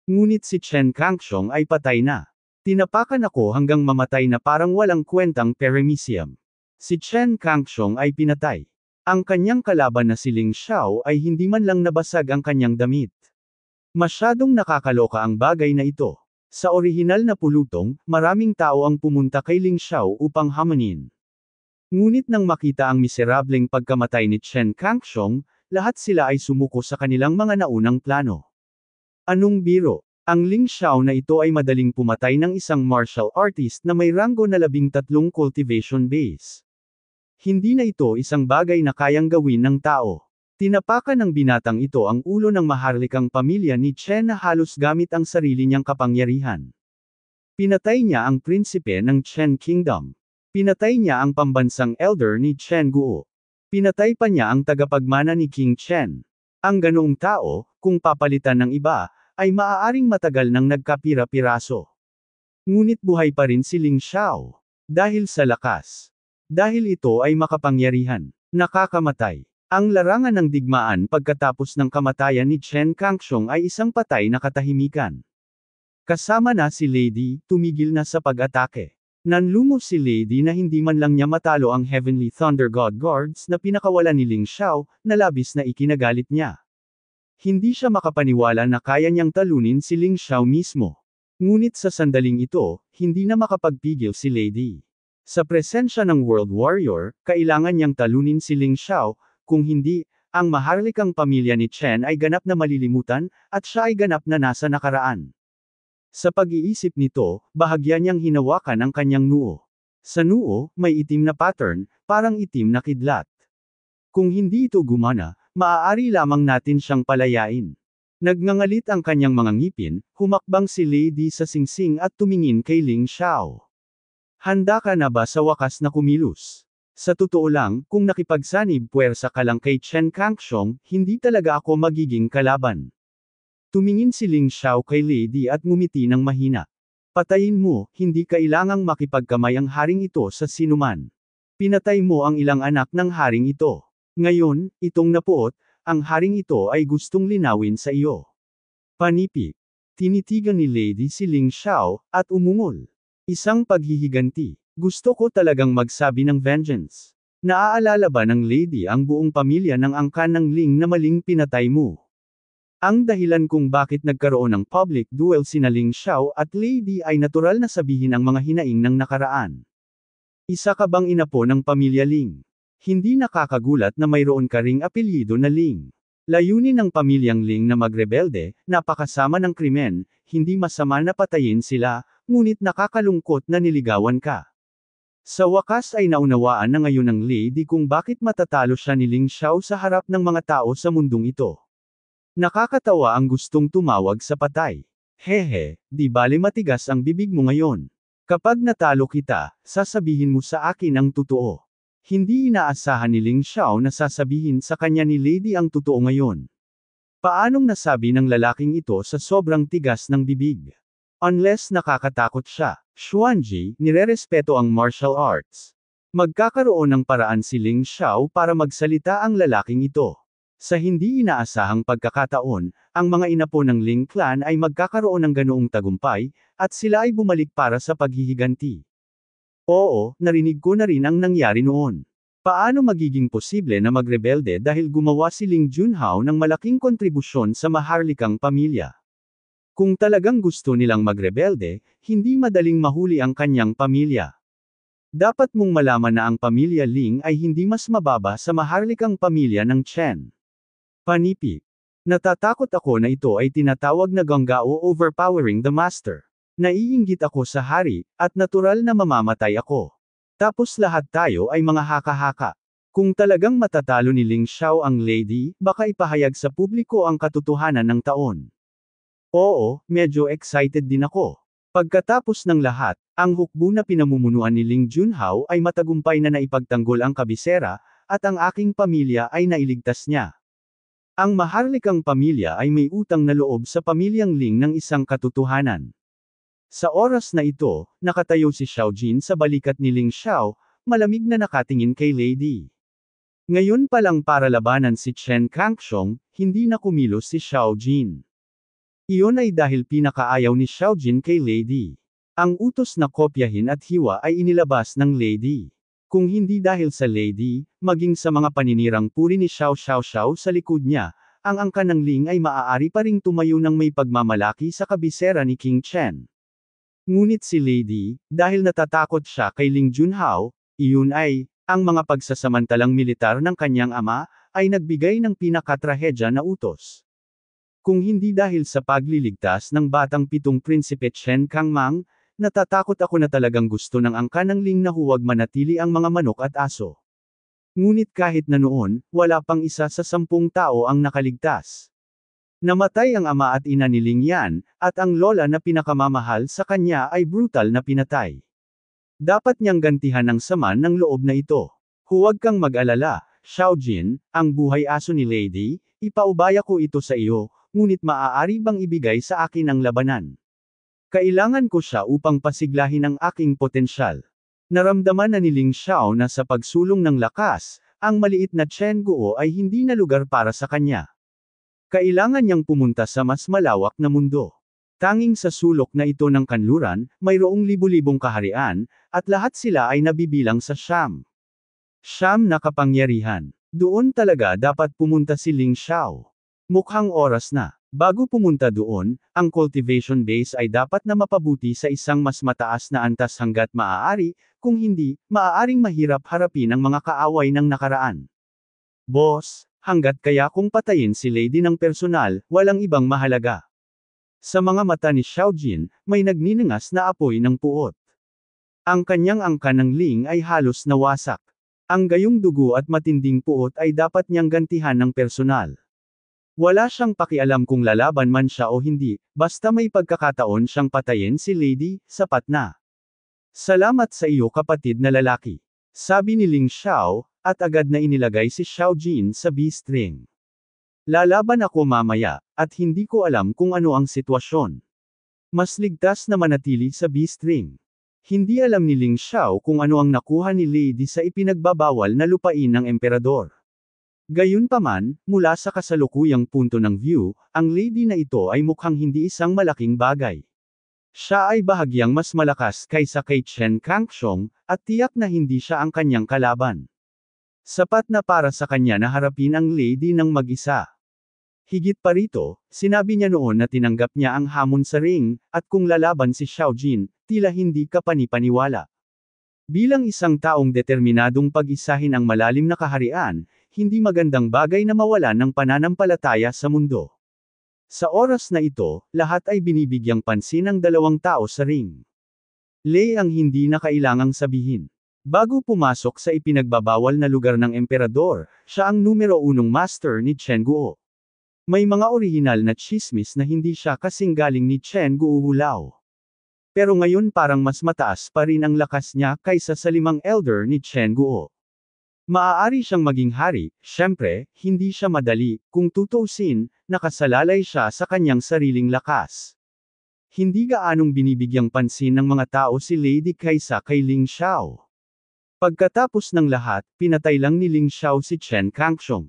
Ngunit si Chen Kangxiong ay patay na. Tinapakan ako hanggang mamatay na parang walang kwentang paramecium. Si Chen Kangxiong ay pinatay. Ang kanyang kalaban na si Ling Xiao ay hindi man lang nabasag ang kanyang damit. Masyadong nakakaloka ang bagay na ito. Sa orihinal na pulutong, maraming tao ang pumunta kay Ling Xiao upang hamanin. Ngunit nang makita ang miserableng pagkamatay ni Chen Kangxiong, lahat sila ay sumuko sa kanilang mga naunang plano. Anong biro? Ang Ling Xiao na ito ay madaling pumatay ng isang martial artist na may ranggo na 13 cultivation base. Hindi na ito isang bagay na kayang gawin ng tao. Tinapakan ng binatang ito ang ulo ng maharlikang pamilya ni Chen na halos gamit ang sarili niyang kapangyarihan. Pinatay niya ang prinsipe ng Chen Kingdom. Pinatay niya ang pambansang elder ni Chen Guo. Pinatay pa niya ang tagapagmana ni King Chen. Ang ganoong tao, kung papalitan ng iba, ay maaaring matagal nang nagkapira-piraso. Ngunit buhay pa rin si Ling Xiao. Dahil sa lakas. Dahil ito ay makapangyarihan. Nakakamatay. Ang larangan ng digmaan pagkatapos ng kamatayan ni Chen Kangxiong ay isang patay na katahimikan. Kasama na si Lady, tumigil na sa pag-atake. Nanlumos si Lady na hindi man lang niya matalo ang Heavenly Thunder God Guards na pinakawalan ni Ling Xiao, na labis na ikinagalit niya. Hindi siya makapaniwala na kaya niyang talunin si Ling Xiao mismo. Ngunit sa sandaling ito, hindi na makapagpigil si Lady. Sa presensya ng World Warrior, kailangan niyang talunin si Ling Xiao, kung hindi, ang maharlikang pamilya ni Chen ay ganap na malilimutan, at siya ay ganap na nasa nakaraan. Sa pag-iisip nito, bahagya niyang hinawakan ang kanyang noo. Sa noo, may itim na pattern, parang itim na kidlat. Kung hindi ito gumana, maaari lamang natin siyang palayain. Nagngangalit ang kanyang mga ngipin, humakbang si Lady sa singsing at tumingin kay Ling Xiao. Handa ka na ba sa wakas na kumilos? Sa totoo lang, kung nakipagsanib puwersa ka lang kay Chen Kangxiong, hindi talaga ako magiging kalaban. Tumingin si Ling Xiao kay Lady at ngumiti ng mahina. Patayin mo, hindi kailangang makipagkamay ang haring ito sa sinuman. Pinatay mo ang ilang anak ng haring ito. Ngayon, itong napuot, ang haring ito ay gustong linawin sa iyo. Panipik. Tinitigan ni Lady si Ling Xiao, at umungol. Isang paghihiganti. Gusto ko talagang magsabi ng vengeance. Naaalala ba ng Lady ang buong pamilya ng angkan ng Ling na maling pinatay mo? Ang dahilan kung bakit nagkaroon ng public duel sina Ling Xiao at Lady ay natural na sabihin ang mga hinaing ng nakaraan. Isa ka bang inapo ng pamilya Ling? Hindi nakakagulat na mayroon ka ring apelyido na Ling. Layunin ng pamilyang Ling na magrebelde, napakasama ng krimen, hindi masama na patayin sila, ngunit nakakalungkot na niligawan ka. Sa wakas ay naunawaan na ngayon ng Lady kung bakit matatalo siya ni Ling Xiao sa harap ng mga tao sa mundong ito. Nakakatawa ang gustong tumawag sa patay. Hehe, di bale matigas ang bibig mo ngayon. Kapag natalo kita, sasabihin mo sa akin ang totoo. Hindi inaasahan ni Ling Xiao na sasabihin sa kanya ni Lady ang totoo ngayon. Paanong nasabi ng lalaking ito sa sobrang tigas ng bibig? Unless nakakatakot siya. Xuanji, nirerespeto ang martial arts. Magkakaroon ng paraan si Ling Xiao para magsalita ang lalaking ito. Sa hindi inaasahang pagkakataon, ang mga inapo ng Ling clan ay magkakaroon ng ganoong tagumpay, at sila ay bumalik para sa paghihiganti. Oo, narinig ko na rin ang nangyari noon. Paano magiging posible na magrebelde dahil gumawa si Ling Junhao ng malaking kontribusyon sa maharlikang pamilya? Kung talagang gusto nilang magrebelde, hindi madaling mahuli ang kanyang pamilya. Dapat mong malaman na ang pamilya Ling ay hindi mas mababa sa maharlikang pamilya ng Chen. Panipik. Natatakot ako na ito ay tinatawag na Ganggao overpowering the master. Naiinggit ako sa hari, at natural na mamamatay ako. Tapos lahat tayo ay mga haka-haka. Kung talagang matatalo ni Ling Xiao ang Lady, baka ipahayag sa publiko ang katotohanan ng taon. Oo, medyo excited din ako. Pagkatapos ng lahat, ang hukbo na pinamumunuan ni Ling Junhao ay matagumpay na naipagtanggol ang kabisera, at ang aking pamilya ay nailigtas niya. Ang maharlikang pamilya ay may utang na loob sa pamilyang Ling ng isang katotohanan. Sa oras na ito, nakatayo si Xiao Jin sa balikat ni Ling Xiao, malamig na nakatingin kay Lady. Ngayon pa lang para labanan si Chen Kangxiong, hindi na kumilos si Xiao Jin. Iyon ay dahil pinakaayaw ni Xiao Jin kay Lady. Ang utos na kopyahin at hiwa ay inilabas ng Lady. Kung hindi dahil sa Lady, maging sa mga paninirang puri ni Xiao Xiao sa likod niya, ang angkan ng Ling ay maaari pa ring tumayo ng may pagmamalaki sa kabisera ni King Chen. Ngunit si Lady, dahil natatakot siya kay Ling Junhao, iyon ay, ang mga pagsasamantalang militar ng kanyang ama, ay nagbigay ng pinakatrahedya na utos. Kung hindi dahil sa pagliligtas ng batang pitong prinsipe Chen Kangmang, natatakot ako na talagang gusto ng angkan ng Ling na huwag manatili ang mga manok at aso. Ngunit kahit na noon, wala pang isa sa 10 tao ang nakaligtas. Namatay ang ama at ina ni Ling Yan, at ang lola na pinakamamahal sa kanya ay brutal na pinatay. Dapat niyang gantihan ang sama ng loob na ito. Huwag kang mag-alala, Xiao Jin, ang buhay aso ni Lady, ipaubaya ko ito sa iyo, ngunit maaari bang ibigay sa akin ang labanan? Kailangan ko siya upang pasiglahin ang aking potensyal. Naramdaman na ni Ling Xiao na sa pagsulong ng lakas, ang maliit na Chen Guo ay hindi na lugar para sa kanya. Kailangan niyang pumunta sa mas malawak na mundo. Tanging sa sulok na ito ng kanluran, mayroong libu-libong kaharian, at lahat sila ay nabibilang sa Siyam. Siyam na kapangyarihan. Doon talaga dapat pumunta si Ling Xiao. Mukhang oras na. Bago pumunta doon, ang cultivation base ay dapat na mapabuti sa isang mas mataas na antas hanggat maaari, kung hindi, maaaring mahirap harapin ang mga kaaway ng nakaraan. Boss, hanggat kaya kung patayin si Lady ng personal, walang ibang mahalaga. Sa mga mata ni Xiaojin, may nagniningas na apoy ng puot. Ang kanyang angka ng Ling ay halos nawasak. Ang gayong dugo at matinding puot ay dapat niyang gantihan ng personal. Wala siyang pakialam kung lalaban man siya o hindi, basta may pagkakataon siyang patayin si Lady, sapat na. Salamat sa iyo kapatid na lalaki. Sabi ni Ling Xiao, at agad na inilagay si Xiaojin sa B-string. Lalaban ako mamaya, at hindi ko alam kung ano ang sitwasyon. Mas ligtas na manatili sa B-string. Hindi alam ni Ling Xiao kung ano ang nakuha ni Lady sa ipinagbabawal na lupain ng emperador. Gayunpaman, mula sa kasalukuyang punto ng view, ang lady na ito ay mukhang hindi isang malaking bagay. Siya ay bahagyang mas malakas kaysa kay Chen Kangxiong, at tiyak na hindi siya ang kanyang kalaban. Sapat na para sa kanya na harapin ang lady ng mag-isa. Higit pa rito, sinabi niya noon na tinanggap niya ang hamon sa ring, at kung lalaban si Xiaojin, tila hindi ka panipaniwala. Bilang isang taong determinadong pag-isahin ang malalim na kaharian, hindi magandang bagay na mawalan ng pananampalataya sa mundo. Sa oras na ito, lahat ay binibigyang pansin ng dalawang tao sa ring. Lei ang hindi na kailangang sabihin. Bago pumasok sa ipinagbabawal na lugar ng emperador, siya ang numero 1 master ni Chen Guo. May mga orihinal na tsismis na hindi siya kasing galing ni Chen Guo Hulao. Pero ngayon parang mas mataas pa rin ang lakas niya kaysa sa 5 elder ni Chen Guo. Maaari siyang maging hari, syempre, hindi siya madali, kung tutuusin, nakasalalay siya sa kanyang sariling lakas. Hindi gaanong binibigyang pansin ng mga tao si Lady kaysa kay Ling Xiao. Pagkatapos ng lahat, pinatay lang ni Ling Xiao si Chen Kangxiong.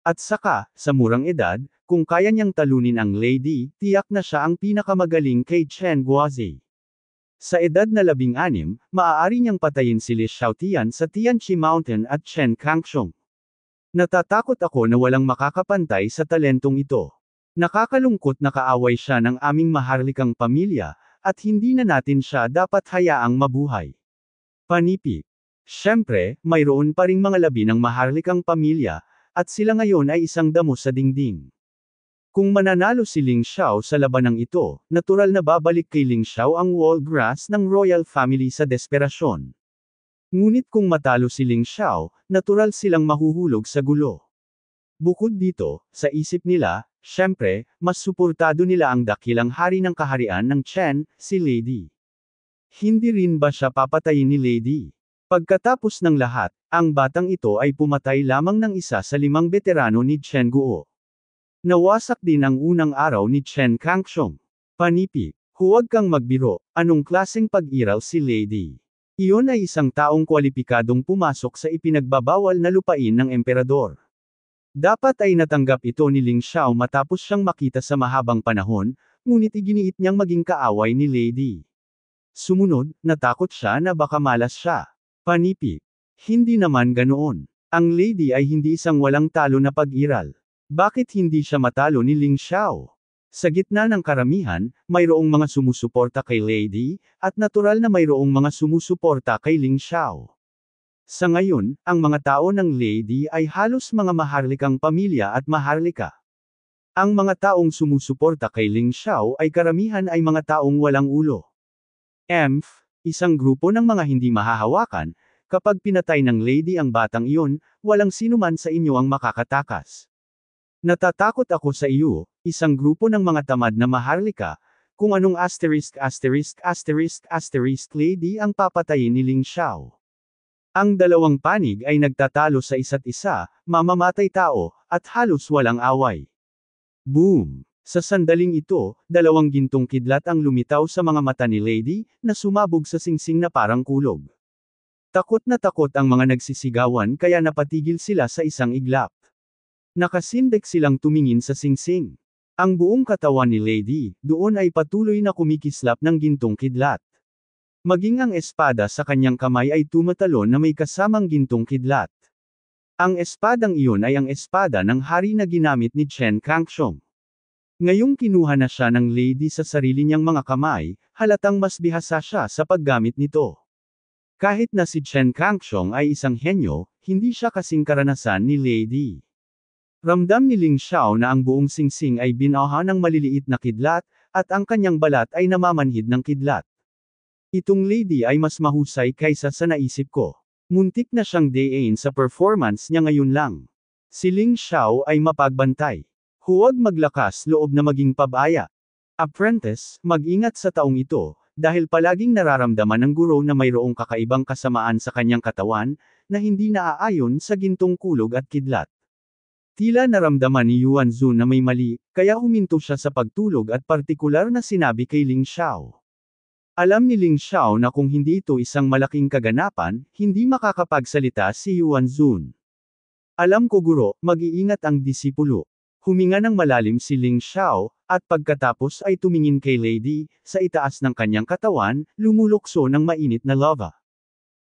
At saka, sa murang edad, kung kaya niyang talunin ang Lady, tiyak na siya ang pinakamagaling kay Chen Guozi. Sa edad na 16, maaari niyang patayin si Li Xiaotian sa Tianqi Mountain at Chen Kangxiong. Natatakot ako na walang makakapantay sa talentong ito. Nakakalungkot na kaaway siya ng aming maharlikang pamilya, at hindi na natin siya dapat hayaang mabuhay. Panipi. Siyempre, mayroon pa ring mga labi ng maharlikang pamilya, at sila ngayon ay isang damo sa dingding. Kung mananalo si Ling Xiao sa labanang ito, natural na babalik kay Ling Xiao ang wall grass ng royal family sa desperasyon. Ngunit kung matalo si Ling Xiao, natural silang mahuhulog sa gulo. Bukod dito, sa isip nila, syempre, mas suportado nila ang dakilang hari ng kaharian ng Chen, si Lady. Hindi rin ba siya papatayin ni Lady? Pagkatapos ng lahat, ang batang ito ay pumatay lamang ng isa sa 5 veterano ni Chen Guo. Nawasak din ang unang araw ni Chen Kangxiong. Panipi, huwag kang magbiro, anong klaseng pag-iral si Lady? Iyon ay isang taong kwalipikadong pumasok sa ipinagbabawal na lupain ng emperador. Dapat ay natanggap ito ni Ling Xiao matapos siyang makita sa mahabang panahon, ngunit iginiit niyang maging kaaway ni Lady. Sumunod, natakot siya na baka malas siya. Panipi, hindi naman ganoon. Ang Lady ay hindi isang walang talo na pag-iral. Bakit hindi siya matalo ni Ling Xiao? Sa gitna ng karamihan, mayroong mga sumusuporta kay Lady, at natural na mayroong mga sumusuporta kay Ling Xiao. Sa ngayon, ang mga tao ng Lady ay halos mga maharlikang pamilya at maharlika. Ang mga taong sumusuporta kay Ling Xiao ay karamihan ay mga taong walang ulo. Isang grupo ng mga hindi mahahawakan, kapag pinatay ng Lady ang batang iyon, walang sinuman sa inyo ang makakatakas. Natatakot ako sa iyo, isang grupo ng mga tamad na maharlika, kung anong Lady ang papatayin ni Ling Xiao. Ang dalawang panig ay nagtatalo sa isa't isa, mamamatay tao, at halos walang away. Boom! Sa sandaling ito, 2 gintong kidlat ang lumitaw sa mga mata ni Lady, na sumabog sa singsing na parang kulog. Takot na takot ang mga nagsisigawan kaya napatigil sila sa isang iglap. Nakasindek silang tumingin sa singsing. Ang buong katawan ni Lady, doon ay patuloy na kumikislap ng gintong kidlat. Maging ang espada sa kanyang kamay ay tumatalon na may kasamang gintong kidlat. Ang espadang iyon ay ang espada ng hari na ginamit ni Chen Kangxiong. Ngayong kinuha na siya ng Lady sa sarili niyang mga kamay, halatang mas bihasa siya sa paggamit nito. Kahit na si Chen Kangxiong ay isang henyo, hindi siya kasing karanasan ni Lady. Ramdam ni Ling Xiao na ang buong singsing ay binaha ng maliliit na kidlat, at ang kanyang balat ay namamanhid ng kidlat. Itong lady ay mas mahusay kaysa sa naisip ko. Muntik na siyang dayin sa performance niya ngayon lang. Si Ling Xiao ay mapagbantay. Huwag maglakas loob na maging pabaya. Apprentice, mag-ingat sa taong ito, dahil palaging nararamdaman ng guro na mayroong kakaibang kasamaan sa kanyang katawan, na hindi naaayon sa gintong kulog at kidlat. Tila naramdaman ni Yuan Zun na may mali, kaya huminto siya sa pagtulog at partikular na sinabi kay Ling Xiao. Alam ni Ling Xiao na kung hindi ito isang malaking kaganapan, hindi makakapagsalita si Yuan Zun. Alam ko guro, mag-iingat ang disipulo. Huminga ng malalim si Ling Xiao, at pagkatapos ay tumingin kay Lady, sa itaas ng kanyang katawan, lumulukso ng mainit na lava.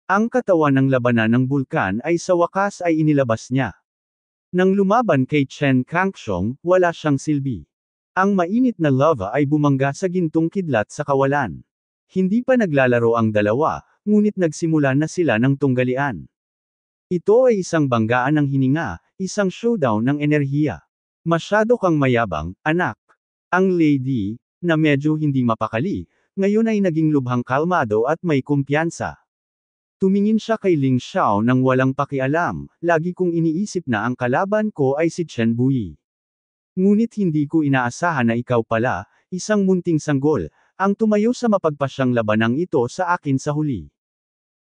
Ang katawan ng labanan ng bulkan ay sa wakas ay inilabas niya. Nang lumaban kay Chen Kangxiong, wala siyang silbi. Ang mainit na lava ay bumangga sa gintong kidlat sa kawalan. Hindi pa naglalaro ang dalawa, ngunit nagsimula na sila ng tunggalian. Ito ay isang banggaan ng hininga, isang showdown ng enerhiya. Masyado kang mayabang, anak. Ang lady, na medyo hindi mapakali, ngayon ay naging lubhang kalmado at may kumpiyansa. Tumingin siya kay Ling Xiao nang walang pakialam, lagi kong iniisip na ang kalaban ko ay si Chen Bui. Ngunit hindi ko inaasahan na ikaw pala, isang munting sanggol, ang tumayo sa mapagpasyang labanang ito sa akin sa huli.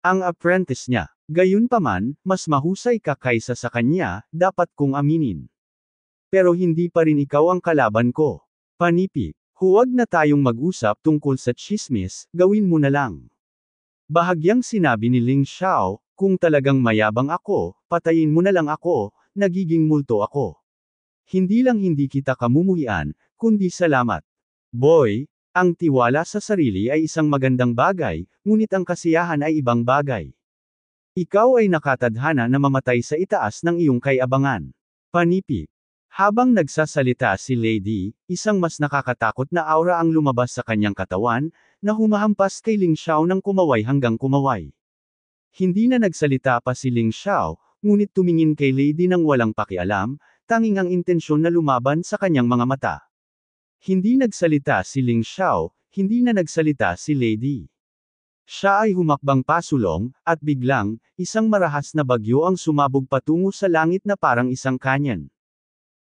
Ang apprentice niya. Gayunpaman, mas mahusay ka kaysa sa kanya, dapat kong aminin. Pero hindi pa rin ikaw ang kalaban ko. Panipi, huwag na tayong mag-usap tungkol sa tsismis, gawin mo na lang. Bahagyang sinabi ni Ling Xiao, kung talagang mayabang ako, patayin mo na lang ako, nagiging multo ako. Hindi lang hindi kita kamumuhian, kundi salamat. Boy, ang tiwala sa sarili ay isang magandang bagay, ngunit ang kasiyahan ay ibang bagay. Ikaw ay nakatadhana na mamatay sa itaas ng iyong kayabangan. Panipi. Habang nagsasalita si Lady, isang mas nakakatakot na aura ang lumabas sa kanyang katawan, na humahampas kay Ling Xiao ng kumaway hanggang kumaway. Hindi na nagsalita pa si Ling Xiao, ngunit tumingin kay Lady nang walang pakialam, tanging ang intensyon na lumaban sa kanyang mga mata. Hindi nagsalita si Ling Xiao, hindi na nagsalita si Lady. Siya ay humakbang pasulong, at biglang, isang marahas na bagyo ang sumabog patungo sa langit na parang isang kanyan.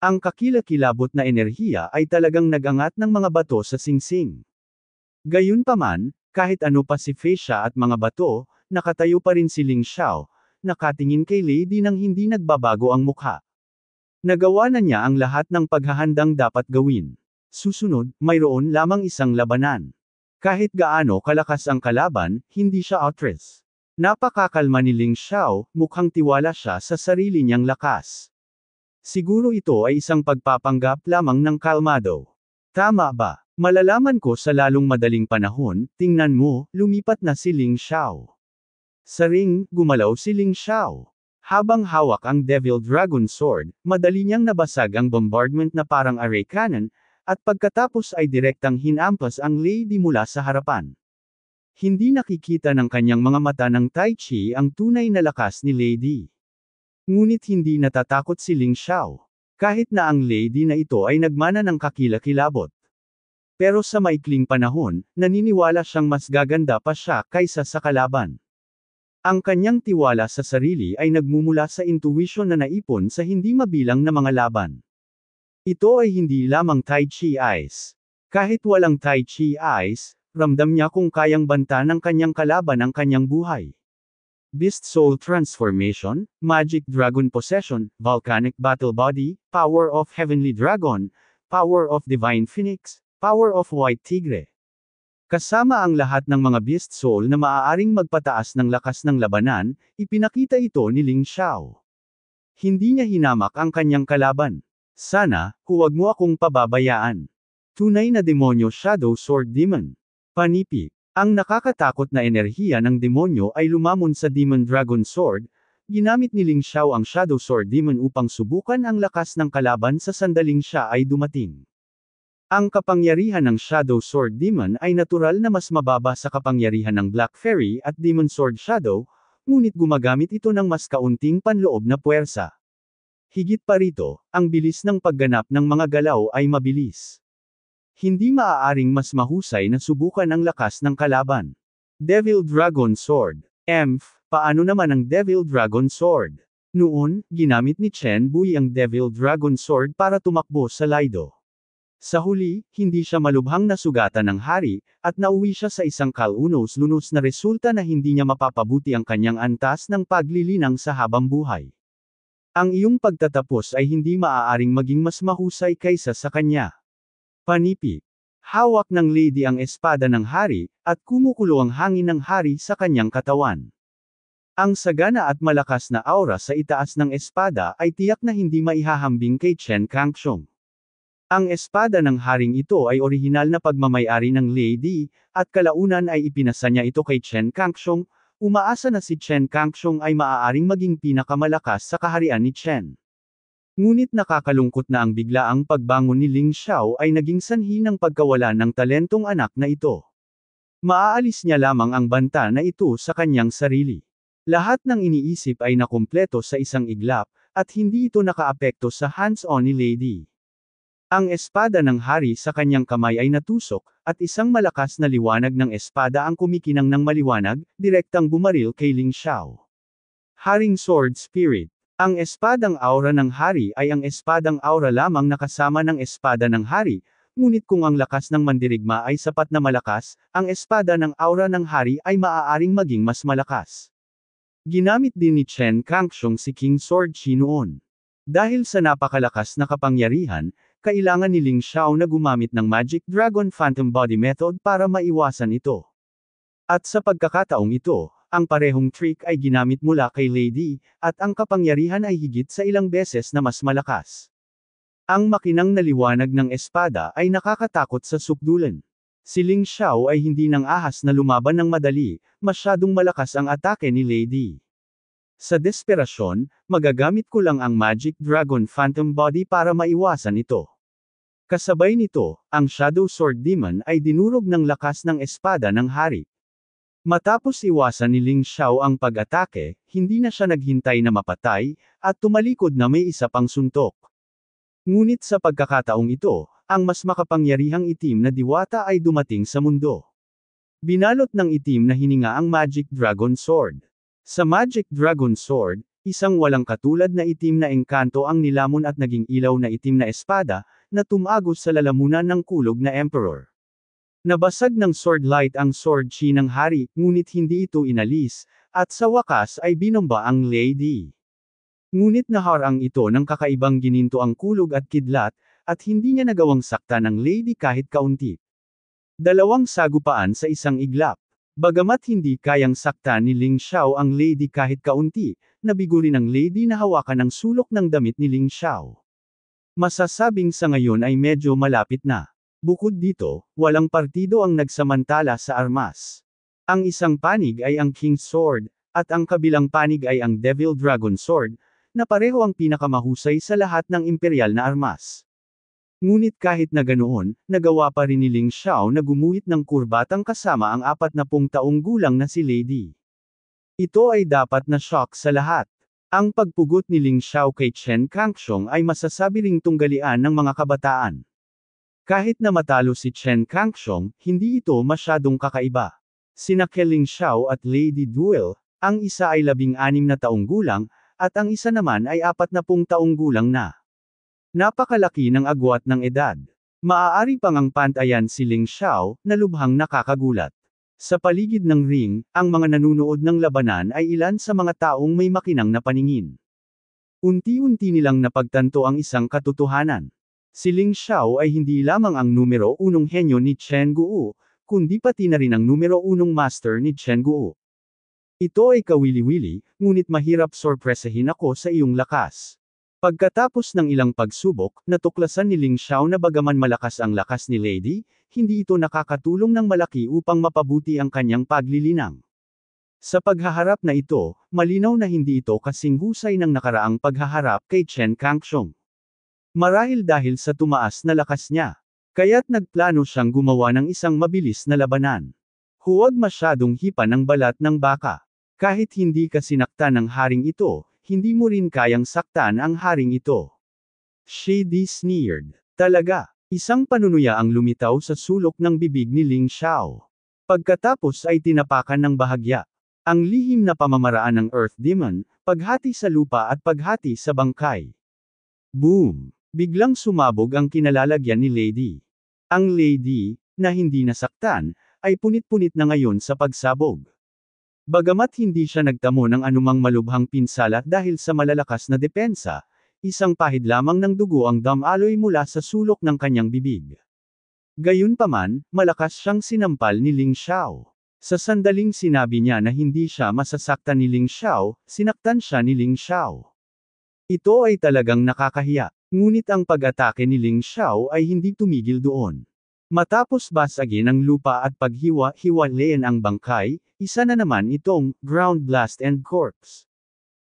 Ang kakilakilabot na enerhiya ay talagang nagangat ng mga bato sa singsing. Gayunpaman, kahit ano pa si Feisha at mga bato, nakatayo pa rin si Ling Xiao, nakatingin kay Lady nang hindi nagbabago ang mukha. Nagawa na niya ang lahat ng paghahandang dapat gawin. Susunod, mayroon lamang isang labanan. Kahit gaano kalakas ang kalaban, hindi siya outrest. Napakakalma ni Ling Xiao, mukhang tiwala siya sa sarili niyang lakas. Siguro ito ay isang pagpapanggap lamang ng kalmado. Tama ba? Malalaman ko sa lalong madaling panahon, tingnan mo, lumipat na si Ling Xiao. Sa ring, gumalaw si Ling Xiao. Habang hawak ang Devil Dragon Sword, madali niyang nabasag ang bombardment na parang array cannon, at pagkatapos ay direktang hinampas ang Lady mula sa harapan. Hindi nakikita ng kanyang mga mata ng Tai Chi ang tunay na lakas ni Lady. Ngunit hindi natatakot si Ling Xiao. Kahit na ang lady na ito ay nagmana ng kakilakilabot. Pero sa maikling panahon, naniniwala siyang mas gaganda pa siya kaysa sa kalaban. Ang kanyang tiwala sa sarili ay nagmumula sa intuition na naipon sa hindi mabilang na mga laban. Ito ay hindi lamang Tai Chi eyes. Kahit walang Tai Chi eyes, ramdam niya kung kayang banta ng kanyang kalaban ang kanyang buhay. Beast Soul Transformation, Magic Dragon Possession, Volcanic Battle Body, Power of Heavenly Dragon, Power of Divine Phoenix, Power of White Tigre. Kasama ang lahat ng mga Beast Soul na maaaring magpataas ng lakas ng labanan, ipinakita ito ni Ling Xiao. Hindi niya hinamak ang kanyang kalaban. Sana, huwag mo akong pababayaan. Tunay na demonyo Shadow Sword Demon. Panipi. Ang nakakatakot na enerhiya ng demonyo ay lumamon sa Demon Dragon Sword. Ginamit ni Ling Xiao ang Shadow Sword Demon upang subukan ang lakas ng kalaban sa sandaling siya ay dumating. Ang kapangyarihan ng Shadow Sword Demon ay natural na mas mababa sa kapangyarihan ng Black Fairy at Demon Sword Shadow, ngunit gumagamit ito ng mas kaunting panloob na puwersa. Higit pa rito, ang bilis ng pagganap ng mga galaw ay mabilis. Hindi maaaring mas mahusay na subukan ang lakas ng kalaban. Devil Dragon Sword. Paano naman ang Devil Dragon Sword? Noon, ginamit ni Chen Bui ang Devil Dragon Sword para tumakbo sa Lido. Sa huli, hindi siya malubhang nasugatan ng hari, at nauwi siya sa isang kalunos-lunos na resulta na hindi niya mapapabuti ang kanyang antas ng paglilinang sa habang buhay. Ang iyong pagtatapos ay hindi maaaring maging mas mahusay kaysa sa kanya. Panipi. Hawak ng lady ang espada ng hari, at kumukulo ang hangin ng hari sa kanyang katawan. Ang sagana at malakas na aura sa itaas ng espada ay tiyak na hindi maihahambing kay Chen Kangxiong. Ang espada ng haring ito ay orihinal na pagmamayari ng lady, at kalaunan ay ipinasa niya ito kay Chen Kangxiong, umaasa na si Chen Kangxiong ay maaaring maging pinakamalakas sa kaharian ni Chen. Ngunit nakakalungkot na ang biglaang pagbangon ni Ling Xiao ay naging sanhi ng pagkawala ng talentong anak na ito. Maaalis niya lamang ang banta na ito sa kanyang sarili. Lahat ng iniisip ay nakumpleto sa isang iglap, at hindi ito nakaapekto sa hands-on ni lady. Ang espada ng hari sa kanyang kamay ay natusok, at isang malakas na liwanag ng espada ang kumikinang ng maliwanag, direktang bumaril kay Ling Xiao. Haring Sword Spirit. Ang espadang aura ng hari ay ang espadang aura lamang na kasama ng espada ng hari, ngunit kung ang lakas ng mandirigma ay sapat na malakas, ang espada ng aura ng hari ay maaaring maging mas malakas. Ginamit din ni Chen Kangxiong si King Sword Chi noon. Dahil sa napakalakas na kapangyarihan, kailangan ni Ling Xiao na gumamit ng Magic Dragon Phantom Body Method para maiwasan ito. At sa pagkakataong ito, ang parehong trick ay ginamit mula kay Lady, at ang kapangyarihan ay higit sa ilang beses na mas malakas. Ang makinang na liwanag ng espada ay nakakatakot sa sukdulan. Si Ling Xiao ay hindi nang ahas na lumaban ng madali, masyadong malakas ang atake ni Lady. Sa desperasyon, magagamit ko lang ang Magic Dragon Phantom Body para maiwasan ito. Kasabay nito, ang Shadow Sword Demon ay dinurog ng lakas ng espada ng hari. Matapos iwasan ni Ling Xiao ang pag-atake, hindi na siya naghintay na mapatay, at tumalikod na may isa pang suntok. Ngunit sa pagkakataong ito, ang mas makapangyarihang itim na diwata ay dumating sa mundo. Binalot ng itim na hininga ang Magic Dragon Sword. Sa Magic Dragon Sword, isang walang katulad na itim na engkanto ang nilamon at naging ilaw na itim na espada, na tumagos sa lalamunan ng kulog na Emperor. Nabasag ng sword light ang sword chi ng hari, ngunit hindi ito inalis, at sa wakas ay binomba ang lady. Ngunit naharang ito ng kakaibang gininto ang kulog at kidlat, at hindi niya nagawang sakta ng lady kahit kaunti. Dalawang sagupaan sa isang iglap. Bagamat hindi kayang sakta ni Ling Xiao ang lady kahit kaunti, nabigo rin ang lady na hawakan ang sulok ng damit ni Ling Xiao. Masasabing sa ngayon ay medyo malapit na. Bukod dito, walang partido ang nagsamantala sa armas. Ang isang panig ay ang King's Sword, at ang kabilang panig ay ang Devil Dragon Sword, na pareho ang pinakamahusay sa lahat ng imperial na armas. Ngunit kahit na ganoon, nagawa pa rin ni Ling Xiao na gumuhit ng kurbatang kasama ang 40 taong gulang na si Lady. Ito ay dapat na shock sa lahat. Ang pagpugot ni Ling Xiao kay Chen Kangxiong ay masasabi ring tunggalian ng mga kabataan. Kahit na matalo si Chen Kangxiong, hindi ito masyadong kakaiba. Sina Ling Xiao at Lady Duel, ang isa ay 16 na taong gulang, at ang isa naman ay 40 taong gulang na. Napakalaki ng agwat ng edad. Maaari pang ang pantayan si Ling Xiao, na lubhang nakakagulat. Sa paligid ng ring, ang mga nanunood ng labanan ay ilan sa mga taong may makinang na paningin. Unti-unti nilang napagtanto ang isang katotohanan. Si Ling Xiao ay hindi lamang ang numero 1 henyo ni Chen Guo, kundi pati na rin ang numero 1 master ni Chen Guo. Ito ay kawili-wili, ngunit mahirap sorpresahin ako sa iyong lakas. Pagkatapos ng ilang pagsubok, natuklasan ni Ling Xiao na bagaman malakas ang lakas ni Lady, hindi ito nakakatulong ng malaki upang mapabuti ang kanyang paglilinang. Sa paghaharap na ito, malinaw na hindi ito kasing husay ng nakaraang paghaharap kay Chen Kangxiong. Marahil dahil sa tumaas na lakas niya. Kaya't nagplano siyang gumawa ng isang mabilis na labanan. Huwag masyadong hipa ng balat ng baka. Kahit hindi ka sinaktan ng haring ito, hindi mo rin kayang saktan ang haring ito. Shady sneered. Talaga, isang panunuya ang lumitaw sa sulok ng bibig ni Ling Xiao. Pagkatapos ay tinapakan ng bahagya. Ang lihim na pamamaraan ng Earth Demon, paghati sa lupa at paghati sa bangkay. Boom! Biglang sumabog ang kinalalagyan ni Lady. Ang Lady, na hindi nasaktan, ay punit-punit na ngayon sa pagsabog. Bagamat hindi siya nagtamo ng anumang malubhang pinsala dahil sa malalakas na depensa, isang pahid lamang ng dugo ang damaloy mula sa sulok ng kanyang bibig. Gayunpaman, malakas siyang sinampal ni Ling Xiao. Sa sandaling sinabi niya na hindi siya masasaktan ni Ling Xiao, sinaktan siya ni Ling Xiao. Ito ay talagang nakakahiya. Ngunit ang pag-atake ni Ling Xiao ay hindi tumigil doon. Matapos basagin ang lupa at paghiwa-hiwalayan ang bangkay, isa na naman itong ground blast and corpse.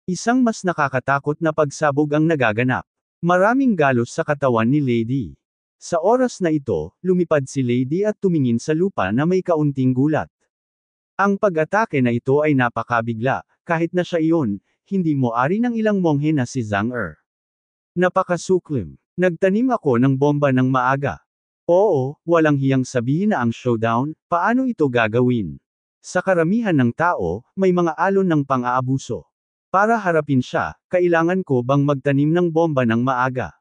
Isang mas nakakatakot na pagsabog ang nagaganap. Maraming galos sa katawan ni Lady. Sa oras na ito, lumipad si Lady at tumingin sa lupa na may kaunting gulat. Ang pag-atake na ito ay napakabigla, kahit na siya iyon, hindi moari ng ilang monghe na si Zhang Er. Napakasuklim. Nagtanim ako ng bomba ng maaga. Oo, walang hiyang sabihin na ang showdown, paano ito gagawin? Sa karamihan ng tao, may mga alon ng pang-aabuso. Para harapin siya, kailangan ko bang magtanim ng bomba ng maaga?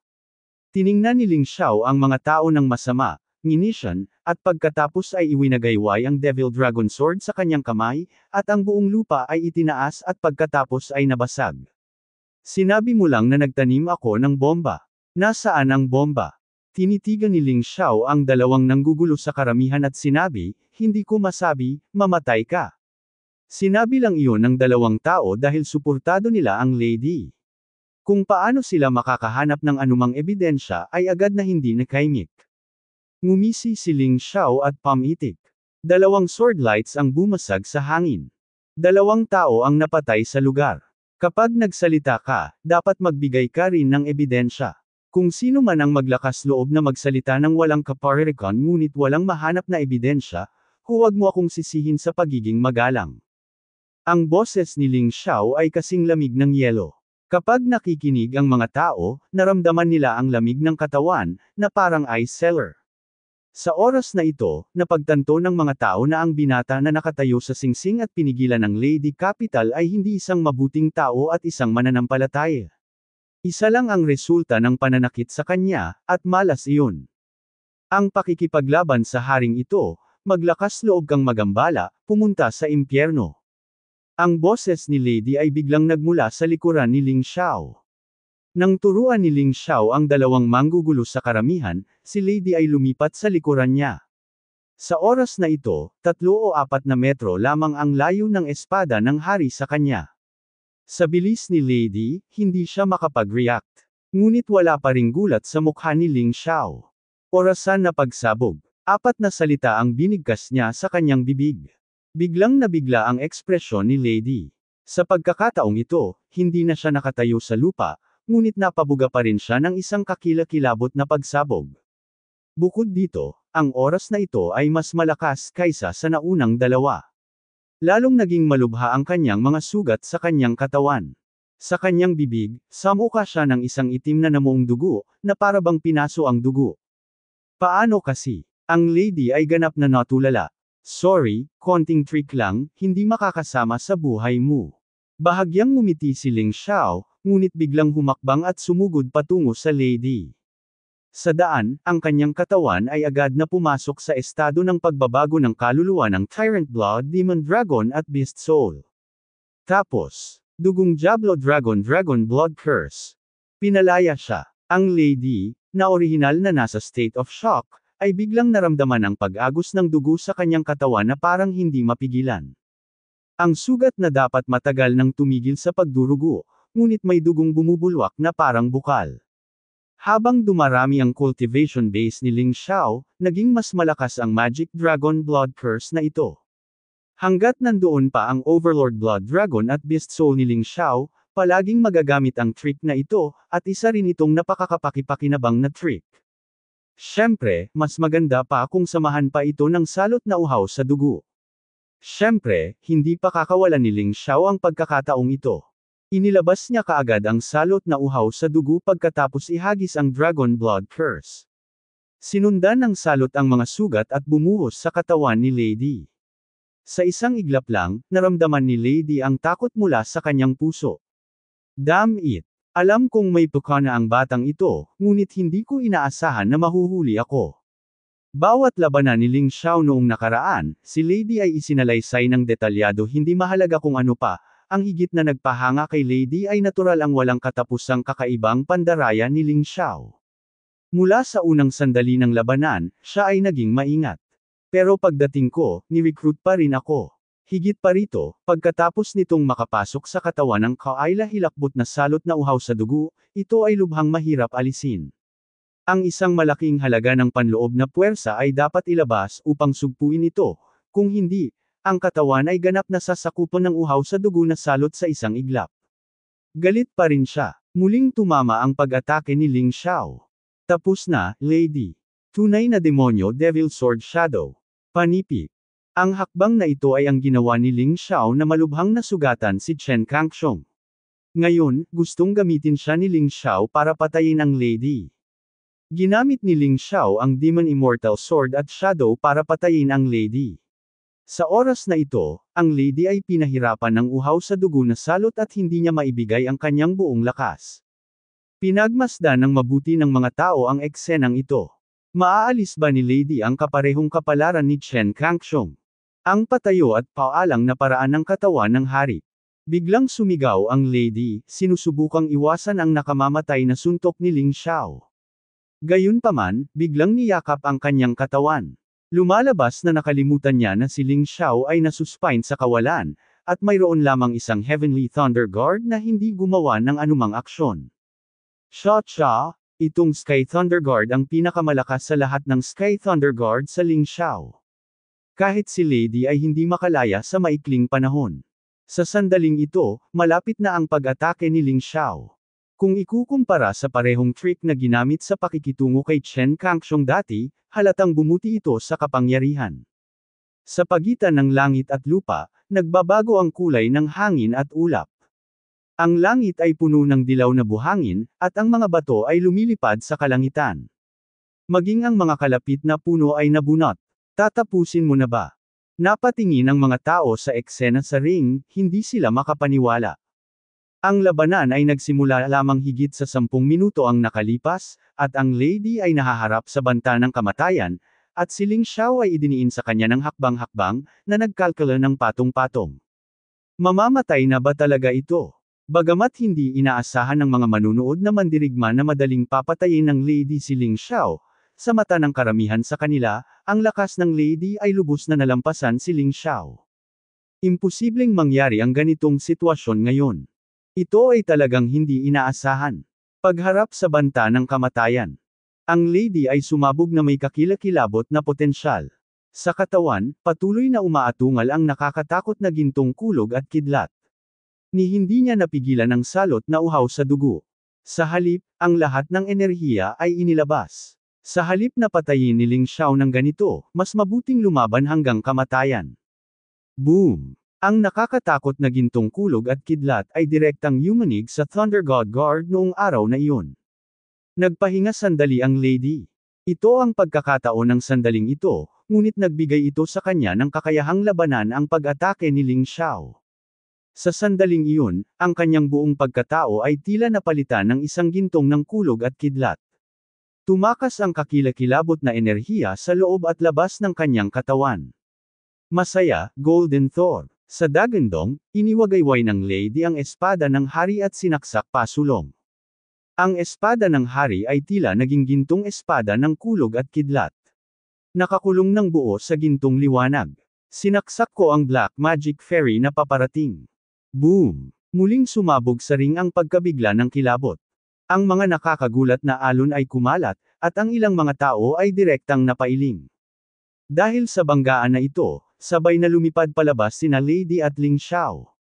Tiningnan ni Ling Xiao ang mga tao ng masama, nginisyan, at pagkatapos ay iwinagayway ang Devil Dragon Sword sa kanyang kamay, at ang buong lupa ay itinaas at pagkatapos ay nabasag. Sinabi mo lang na nagtanim ako ng bomba. Nasaan ang bomba? Tinitigan ni Ling Xiao ang dalawang nanggugulo sa karamihan at sinabi, hindi ko masabi, mamatay ka. Sinabi lang iyon ng dalawang tao dahil suportado nila ang Lady. Kung paano sila makakahanap ng anumang ebidensya ay agad na hindi nakaimik. Ngumisi si Ling Xiao at pamitik. Dalawang sword lights ang bumasag sa hangin. Dalawang tao ang napatay sa lugar. Kapag nagsalita ka, dapat magbigay ka rin ng ebidensya. Kung sino man ang maglakas loob na magsalita ng walang kaparirikan ngunit walang mahanap na ebidensya, huwag mo akong sisihin sa pagiging magalang. Ang boses ni Ling Xiao ay kasing lamig ng yelo. Kapag nakikinig ang mga tao, naramdaman nila ang lamig ng katawan, na parang ice cellar. Sa oras na ito, napagtanto ng mga tao na ang binata na nakatayo sa singsing at pinigilan ng Lady Capital ay hindi isang mabuting tao at isang mananampalataya. Isa lang ang resulta ng pananakit sa kanya, at malas iyon. Ang pakikipaglaban sa haring ito, maglakas loob kang magambala, pumunta sa impyerno. Ang boses ni Lady ay biglang nagmula sa likuran ni Ling Xiao. Nang turuan ni Ling Xiao ang dalawang manggugulo sa karamihan, si Lady ay lumipat sa likuran niya. Sa oras na ito, 3 o 4 na metro lamang ang layo ng espada ng hari sa kanya. Sa bilis ni Lady, hindi siya makapag-react. Ngunit wala pa ring gulat sa mukha ni Ling Xiao. Orasan na pagsabog. 4 na salita ang binigkas niya sa kanyang bibig. Biglang nabigla ang ekspresyon ni Lady. Sa pagkakataong ito, hindi na siya nakatayo sa lupa, ngunit napabuga pa rin siya ng isang kakilakilabot na pagsabog. Bukod dito, ang oras na ito ay mas malakas kaysa sa naunang dalawa. Lalong naging malubha ang kanyang mga sugat sa kanyang katawan. Sa kanyang bibig, samuka siya ng isang itim na namuong dugo, na para bang pinaso ang dugo. Paano kasi? Ang Lady ay ganap na natulala. Sorry, konting trick lang, hindi makakasama sa buhay mo. Bahagyang ngumiti si Ling Xiao, ngunit biglang humakbang at sumugod patungo sa Lady. Sa daan, ang kanyang katawan ay agad na pumasok sa estado ng pagbabago ng kaluluwa ng Tyrant Blood Demon Dragon at Beast Soul. Tapos, Dugong Diablo Dragon Blood Curse. Pinalaya siya. Ang Lady, na orihinal na nasa state of shock, ay biglang naramdaman ang pag-agos ng dugo sa kanyang katawan na parang hindi mapigilan. Ang sugat na dapat matagal nang tumigil sa pagdurugo, ngunit may dugong bumubulwak na parang bukal. Habang dumarami ang cultivation base ni Ling Xiao, naging mas malakas ang Magic Dragon Blood Curse na ito. Hanggat nandoon pa ang Overlord Blood Dragon at Beast Soul ni Ling Xiao, palaging magagamit ang trick na ito, at isa rin itong napakakapakipakinabang na trick. Siyempre, mas maganda pa kung samahan pa ito ng salot na uhaw sa dugo. Siyempre, hindi pa kakawalan ni Ling Xiao ang pagkakataong ito. Inilabas niya kaagad ang salot na uhaw sa dugo pagkatapos ihagis ang Dragon Blood Curse. Sinundan ng salot ang mga sugat at bumuhos sa katawan ni Lady. Sa isang iglap lang, naramdaman ni Lady ang takot mula sa kanyang puso. Damn it! Alam kong may pukana ang batang ito, ngunit hindi ko inaasahan na mahuhuli ako. Bawat labanan ni Ling Xiao noong nakaraan, si Lady ay isinalaysay ng detalyado, hindi mahalaga kung ano pa. Ang higit na nagpahanga kay Lady ay natural ang walang katapusang kakaibang pandaraya ni Ling Xiao. Mula sa unang sandali ng labanan, siya ay naging maingat. Pero pagdating ko, ni-recruit pa rin ako. Higit pa rito, pagkatapos nitong makapasok sa katawan ng kaila hilakbot na salot na uhaw sa dugo, ito ay lubhang mahirap alisin. Ang isang malaking halaga ng panloob na puwersa ay dapat ilabas upang sugpuin ito, kung hindi, ang katawan ay ganap na sasakupan ng uhaw sa dugo na salot sa isang iglap. Galit pa rin siya. Muling tumama ang pag-atake ni Ling Xiao. Tapos na, Lady. Tunay na demonyo Devil Sword Shadow. Panipik. Ang hakbang na ito ay ang ginawa ni Ling Xiao na malubhang nasugatan si Chen Kangxiong. Ngayon, gustong gamitin siya ni Ling Xiao para patayin ang Lady. Ginamit ni Ling Xiao ang Demon Immortal Sword at Shadow para patayin ang Lady. Sa oras na ito, ang Lady ay pinahirapan ng uhaw sa dugo na salot at hindi niya maibigay ang kanyang buong lakas. Pinagmasdan ng mabuti ng mga tao ang eksenang ito. Maaalis ba ni Lady ang kaparehong kapalaran ni Chen Kangxiong? Ang patayo at paalang na paraan ng katawan ng hari. Biglang sumigaw ang Lady, sinusubukang iwasan ang nakamamatay na suntok ni Ling Xiao. Gayunpaman, biglang niyakap ang kanyang katawan. Lumalabas na nakalimutan niya na si Ling Xiao ay nasuspine sa kawalan, at mayroon lamang isang Heavenly Thunder Guard na hindi gumawa ng anumang aksyon. Cha-cha, itong Sky Thunder Guard ang pinakamalakas sa lahat ng Sky Thunder Guard sa Ling Xiao. Kahit si Lady ay hindi makalaya sa maikling panahon. Sa sandaling ito, malapit na ang pag-atake ni Ling Xiao. Kung ikukumpara sa parehong trick na ginamit sa pakikitungo kay Chen Kangxiong dati, halatang bumuti ito sa kapangyarihan. Sa pagitan ng langit at lupa, nagbabago ang kulay ng hangin at ulap. Ang langit ay puno ng dilaw na buhangin, at ang mga bato ay lumilipad sa kalangitan. Maging ang mga kalapit na puno ay nabunot. Tatapusin mo na ba? Napatingin ang mga tao sa eksena sa ring, hindi sila makapaniwala. Ang labanan ay nagsimula lamang higit sa 10 minuto ang nakalipas, at ang Lady ay nahaharap sa banta ng kamatayan, at si Ling Xiao ay idiniin sa kanya ng hakbang-hakbang, na nagkalkula ng patong-patong. Mamamatay na ba talaga ito? Bagamat hindi inaasahan ng mga manunood na mandirigma na madaling papatayin ng Lady si Ling Xiao, sa mata ng karamihan sa kanila, ang lakas ng Lady ay lubos na nalampasan si Ling Xiao. Imposibleng mangyari ang ganitong sitwasyon ngayon. Ito ay talagang hindi inaasahan. Pagharap sa banta ng kamatayan. Ang Lady ay sumabog na may kakilakilabot na potensyal. Sa katawan, patuloy na umaatungal ang nakakatakot na gintong kulog at kidlat. Ni hindi niya napigilan ang salot na uhaw sa dugo. Sa halip, ang lahat ng enerhiya ay inilabas. Sa halip na patayin ni Ling Xiao ng ganito, mas mabuting lumaban hanggang kamatayan. Boom! Ang nakakatakot na gintong kulog at kidlat ay direktang yumanig sa Thunder God Guard noong araw na iyon. Nagpahinga sandali ang Lady. Ito ang pagkakataon ng sandaling ito, ngunit nagbigay ito sa kanya ng kakayahang labanan ang pag-atake ni Ling Xiao. Sa sandaling iyon, ang kanyang buong pagkatao ay tila napalitan ng isang gintong ng kulog at kidlat. Tumakas ang kakilakilabot na enerhiya sa loob at labas ng kanyang katawan. Masaya, Golden Thor. Sa dagandong, iniwagayway ng Lady ang espada ng hari at sinaksak pasulong. Ang espada ng hari ay tila naging gintong espada ng kulog at kidlat. Nakakulong ng buo sa gintong liwanag. Sinaksak ko ang Black Magic Fairy na paparating. Boom! Muling sumabog sa ring ang pagkabigla ng kilabot. Ang mga nakakagulat na alon ay kumalat, at ang ilang mga tao ay direktang napailing. Dahil sa banggaan na ito, sabay na lumipad palabas sina Lady at Ling Xiao.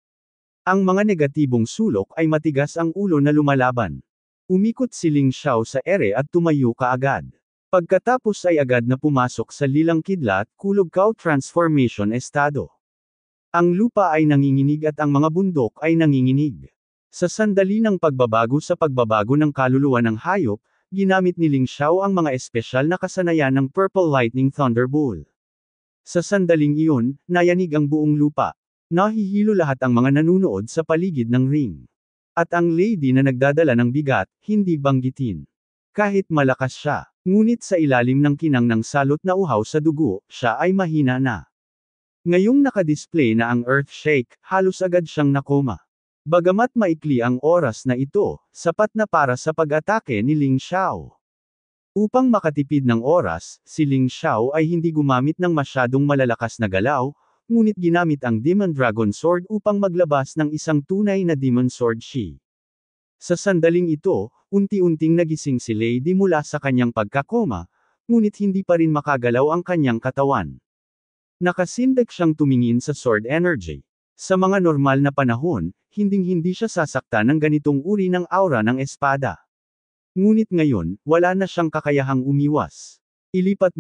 Ang mga negatibong sulok ay matigas ang ulo na lumalaban. Umikot si Ling Xiao sa ere at tumayo kaagad. Pagkatapos ay agad na pumasok sa lilang kidlat, kulog cow transformation estado. Ang lupa ay nanginginig at ang mga bundok ay nanginginig. Sa sandali ng pagbabago sa pagbabago ng kaluluwa ng hayop, ginamit ni Ling Xiao ang mga espesyal na kasanayan ng Purple Lightning Thunderbolt. Sa sandaling iyon, nayanig ang buong lupa. Nahihilo lahat ang mga nanunood sa paligid ng ring. At ang lady na nagdadala ng bigat, hindi banggitin. Kahit malakas siya, ngunit sa ilalim ng kinang ng salot na uhaw sa dugo, siya ay mahina na. Ngayong nakadisplay na ang Earthshake, halos agad siyang nakoma. Bagamat maikli ang oras na ito, sapat na para sa pag-atake ni Ling Xiao. Upang makatipid ng oras, si Ling Xiao ay hindi gumamit ng masyadong malalakas na galaw, ngunit ginamit ang Demon Dragon Sword upang maglabas ng isang tunay na Demon Sword Shi. Sa sandaling ito, unti-unting nagising si Lady mula sa kanyang pagkakoma, ngunit hindi pa rin makagalaw ang kanyang katawan. Nakasindak siyang tumingin sa sword energy. Sa mga normal na panahon, hinding-hindi siya sasaktan ng ganitong uri ng aura ng espada. Ngunit ngayon, wala na siyang kakayahang umiwas. Ilipat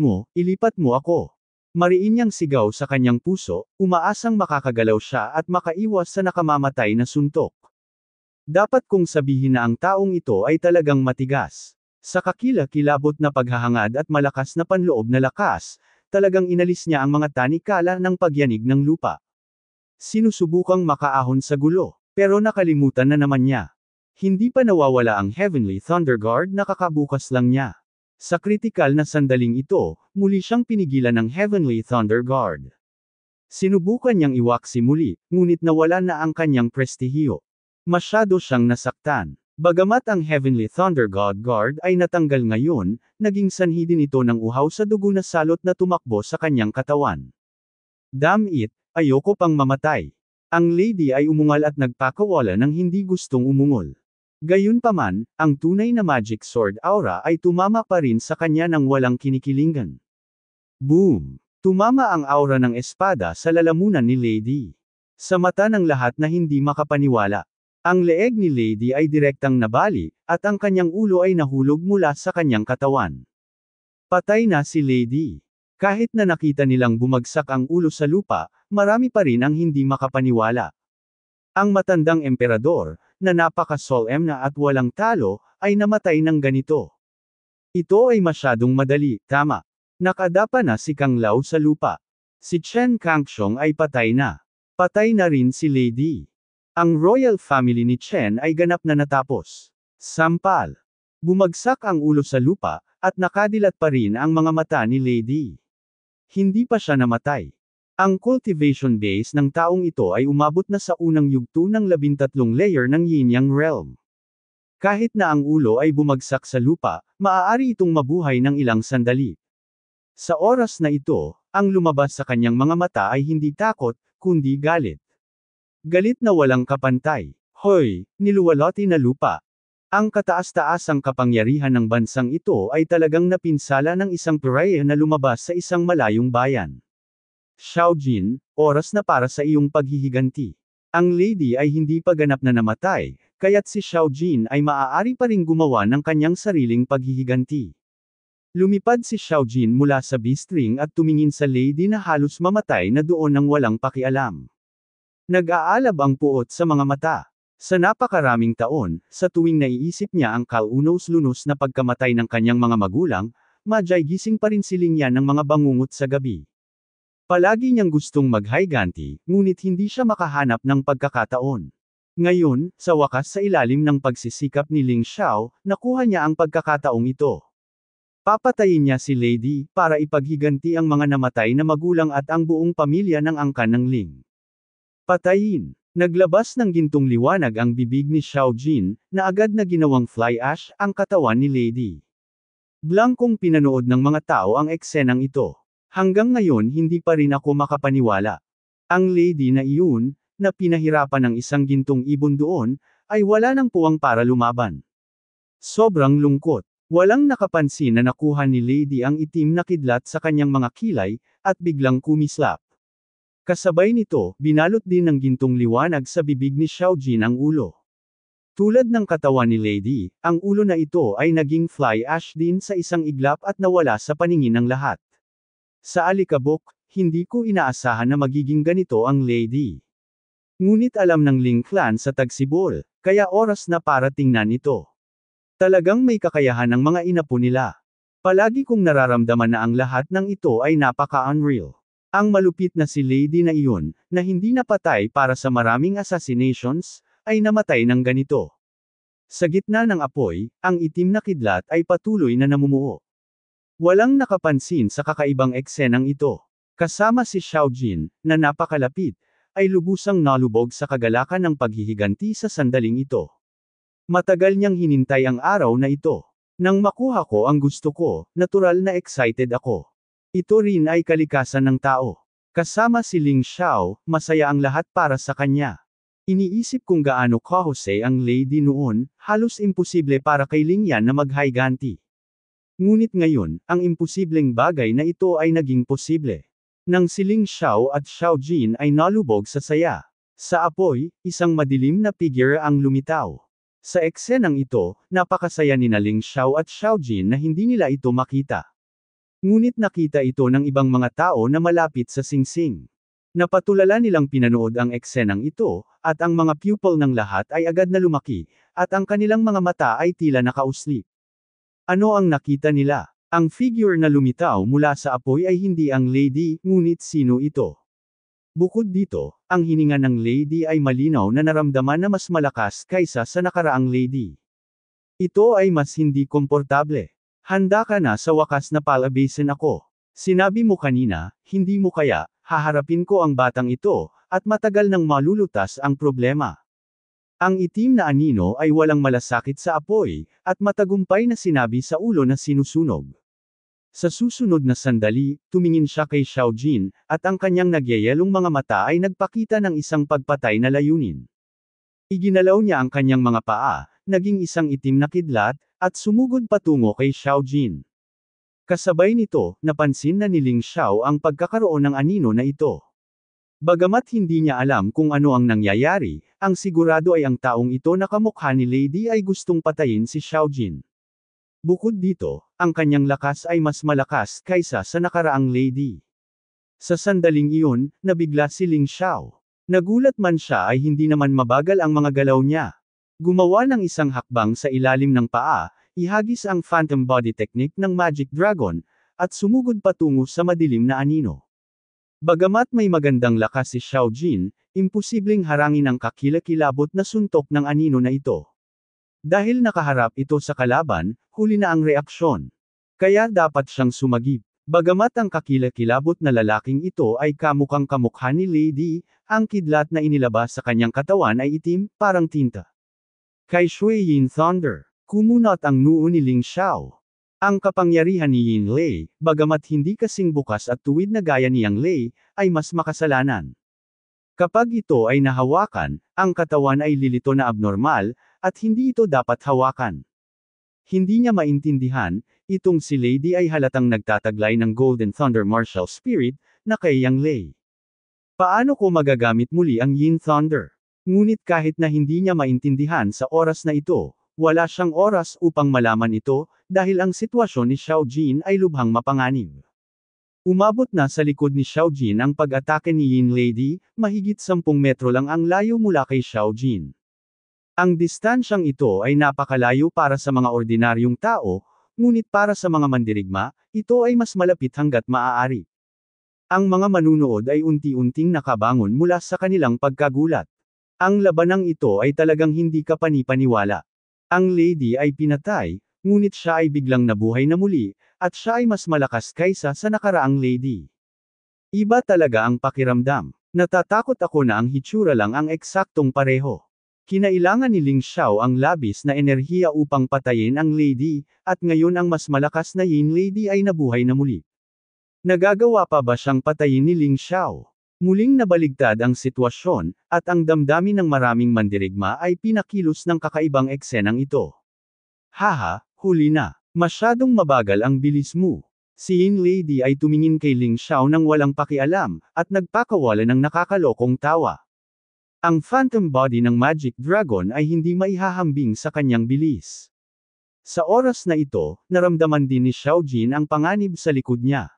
mo ako. Mariin niyang sigaw sa kanyang puso, umaasang makakagalaw siya at makaiwas sa nakamamatay na suntok. Dapat kong sabihin na ang taong ito ay talagang matigas. Sa kakilakilabot na paghahangad at malakas na panloob na lakas, talagang inalis niya ang mga tanikala ng pagyanig ng lupa. Sinusubukang makaahon sa gulo, pero nakalimutan na naman niya. Hindi pa nawawala ang Heavenly Thunder Guard na kakabukas lang niya. Sa kritikal na sandaling ito, muli siyang pinigilan ng Heavenly Thunder Guard. Sinubukan niyang iwaksi muli, ngunit nawala na ang kanyang prestihiyo. Masyado siyang nasaktan. Bagamat ang Heavenly Thunder Guard ay natanggal ngayon, naging sanhi din ito ng uhaw sa dugo na salot na tumakbo sa kanyang katawan. Damn it, ayoko pang mamatay. Ang lady ay umungal at nagpakawala ng hindi gustong umungol. Gayunpaman, ang tunay na magic sword aura ay tumama pa rin sa kanya ng walang kinikilingan. Boom! Tumama ang aura ng espada sa lalamunan ni Lady. Sa mata ng lahat na hindi makapaniwala. Ang leeg ni Lady ay direktang nabali, at ang kanyang ulo ay nahulog mula sa kanyang katawan. Patay na si Lady. Kahit na nakita nilang bumagsak ang ulo sa lupa, marami pa rin ang hindi makapaniwala. Ang matandang emperador, na napaka-solemn na at walang talo, ay namatay ng ganito. Ito ay masyadong madali, tama. Nakadapa na si Kang Lao sa lupa. Si Chen Kangxiong ay patay na. Patay na rin si Lady. Ang royal family ni Chen ay ganap na natapos. Sampal. Bumagsak ang ulo sa lupa, at nakadilat pa rin ang mga mata ni Lady. Hindi pa siya namatay. Ang cultivation base ng taong ito ay umabot na sa unang yugto ng 13 layer ng Yin-Yang Realm. Kahit na ang ulo ay bumagsak sa lupa, maaari itong mabuhay ng ilang sandali. Sa oras na ito, ang lumabas sa kanyang mga mata ay hindi takot, kundi galit. Galit na walang kapantay. Hoy, niluwalhati na lupa. Ang kataas-taasang kapangyarihan ng bansang ito ay talagang napinsala ng isang pariah na lumabas sa isang malayong bayan. Xiaojin, oras na para sa iyong paghihiganti. Ang lady ay hindi pa ganap na namatay, kaya't si Xiaojin ay maaari pa ring gumawa ng kanyang sariling paghihiganti. Lumipad si Xiaojin mula sa beast ring at tumingin sa lady na halos mamatay na doon ng walang pakialam. Nag-aalab ang puot sa mga mata. Sa napakaraming taon, sa tuwing naiisip niya ang kaunos-lunos na pagkamatay ng kanyang mga magulang, madyay gising pa rin siling yan ng mga bangungot sa gabi. Palagi niyang gustong maghayganti, ngunit hindi siya makahanap ng pagkakataon. Ngayon, sa wakas sa ilalim ng pagsisikap ni Ling Xiao, nakuha niya ang pagkakataong ito. Papatayin niya si Lady, para ipaghiganti ang mga namatay na magulang at ang buong pamilya ng angkan ng Ling. Patayin. Naglabas ng gintong liwanag ang bibig ni Xiaojin, na agad na ginawang fly ash ang katawan ni Lady. Blankong pinanood ng mga tao ang eksenang ito. Hanggang ngayon hindi pa rin ako makapaniwala. Ang lady na iyon, na pinahirapan ng isang gintong ibon doon, ay wala ng puwang para lumaban. Sobrang lungkot. Walang nakapansin na nakuha ni Lady ang itim na kidlat sa kanyang mga kilay, at biglang kumislap. Kasabay nito, binalot din ng gintong liwanag sa bibig ni Xiaojin ang ulo. Tulad ng katawan ni Lady, ang ulo na ito ay naging fly ash din sa isang iglap at nawala sa paningin ng lahat. Sa alikabok, hindi ko inaasahan na magiging ganito ang lady. Ngunit alam ng Ling Clan sa Tagsibol, kaya oras na para tingnan ito. Talagang may kakayahan ng mga inapo nila. Palagi kong nararamdaman na ang lahat ng ito ay napaka-unreal. Ang malupit na si Lady na iyon, na hindi napatay para sa maraming assassinations, ay namatay ng ganito. Sa gitna ng apoy, ang itim na kidlat ay patuloy na namumuo. Walang nakapansin sa kakaibang eksenang ito. Kasama si Xiao Jin, na napakalapit, ay lubusang nalubog sa kagalakan ng paghihiganti sa sandaling ito. Matagal niyang hinintay ang araw na ito. Nang makuha ko ang gusto ko, natural na excited ako. Ito rin ay kalikasan ng tao. Kasama si Ling Xiao, masaya ang lahat para sa kanya. Iniisip kung gaano kahusay ang lady noon, halos imposible para kay Ling Yan na maghiganti. Ngunit ngayon, ang imposibleng bagay na ito ay naging posible. Nang si Ling Xiao at Xiao Jin ay nalubog sa saya. Sa apoy, isang madilim na figure ang lumitaw. Sa eksenang ito, napakasaya ni Ling Xiao at Xiao Jin na hindi nila ito makita. Ngunit nakita ito ng ibang mga tao na malapit sa singsing. Napatulala nilang pinanood ang eksenang ito, at ang mga pupil ng lahat ay agad na lumaki, at ang kanilang mga mata ay tila nakauslip. Ano ang nakita nila? Ang figure na lumitaw mula sa apoy ay hindi ang lady, ngunit sino ito? Bukod dito, ang hininga ng lady ay malinaw na naramdaman na mas malakas kaysa sa nakaraang lady. Ito ay mas hindi komportable. Handa ka na sa wakas na palabasin ako. Sinabi mo kanina, hindi mo kaya, haharapin ko ang batang ito, at matagal nang malulutas ang problema. Ang itim na anino ay walang malasakit sa apoy, at matagumpay na sinabi sa ulo na sinusunog. Sa susunod na sandali, tumingin siya kay Xiao Jin, at ang kanyang nagyayelong mga mata ay nagpakita ng isang pagpatay na layunin. Iginalaw niya ang kanyang mga paa, naging isang itim na kidlat, at sumugod patungo kay Xiao Jin. Kasabay nito, napansin na ni Ling Xiao ang pagkakaroon ng anino na ito. Bagamat hindi niya alam kung ano ang nangyayari, ang sigurado ay ang taong ito na kamukha ni Lady ay gustong patayin si Xiao Jin. Bukod dito, ang kanyang lakas ay mas malakas kaysa sa nakaraang lady. Sa sandaling iyon, nabigla si Ling Xiao. Nagulat man siya ay hindi naman mabagal ang mga galaw niya. Gumawa ng isang hakbang sa ilalim ng paa, ihagis ang phantom body technique ng Magic Dragon, at sumugod patungo sa madilim na anino. Bagamat may magandang lakas si Xiao Jin, imposibleng harangin ang kakilakilabot na suntok ng anino na ito. Dahil nakaharap ito sa kalaban, huli na ang reaksyon. Kaya dapat siyang sumagip. Bagamat ang kakilakilabot na lalaking ito ay kamukhang kamukha ni Lady, ang kidlat na inilabas sa kanyang katawan ay itim, parang tinta. Kay Shui Yin Thunder, kumunot ang noo ni Ling Xiao. Ang kapangyarihan ni Yin Lei, bagamat hindi kasing bukas at tuwid na gaya ni Yang Lei, ay mas makasalanan. Kapag ito ay nahawakan, ang katawan ay lilito na abnormal, at hindi ito dapat hawakan. Hindi niya maintindihan, itong si Lady ay halatang nagtataglay ng Golden Thunder Martial Spirit, na kay Yang Lei. Paano ko magagamit muli ang Yin Thunder? Ngunit kahit na hindi niya maintindihan sa oras na ito, wala siyang oras upang malaman ito, dahil ang sitwasyon ni Xiao Jin ay lubhang mapanganib. Umabot na sa likod ni Xiao Jin ang pag-atake ni Yin Lady, mahigit 10 metro lang ang layo mula kay Xiao Jin. Ang distansyang ito ay napakalayo para sa mga ordinaryong tao, ngunit para sa mga mandirigma, ito ay mas malapit hanggat maaari. Ang mga manunood ay unti-unting nakabangon mula sa kanilang pagkagulat. Ang labanang ito ay talagang hindi kapani-paniwala. Ang lady ay pinatay, ngunit siya ay biglang nabuhay na muli, at siya ay mas malakas kaysa sa nakaraang lady. Iba talaga ang pakiramdam. Natatakot ako na ang hitsura lang ang eksaktong pareho. Kinailangan ni Ling Xiao ang labis na enerhiya upang patayin ang lady, at ngayon ang mas malakas na Yin Lady ay nabuhay na muli. Nagagawa pa ba siyang patayin ni Ling Xiao? Muling nabaligtad ang sitwasyon, at ang damdamin ng maraming mandirigma ay pinakilos ng kakaibang eksenang ito. Haha, huli na. Masyadong mabagal ang bilis mo. Si Yin Lady ay tumingin kay Ling Xiao nang walang pakialam, at nagpakawala ng nakakalokong tawa. Ang phantom body ng Magic Dragon ay hindi maihahambing sa kanyang bilis. Sa oras na ito, naramdaman din ni Xiao Jin ang panganib sa likod niya.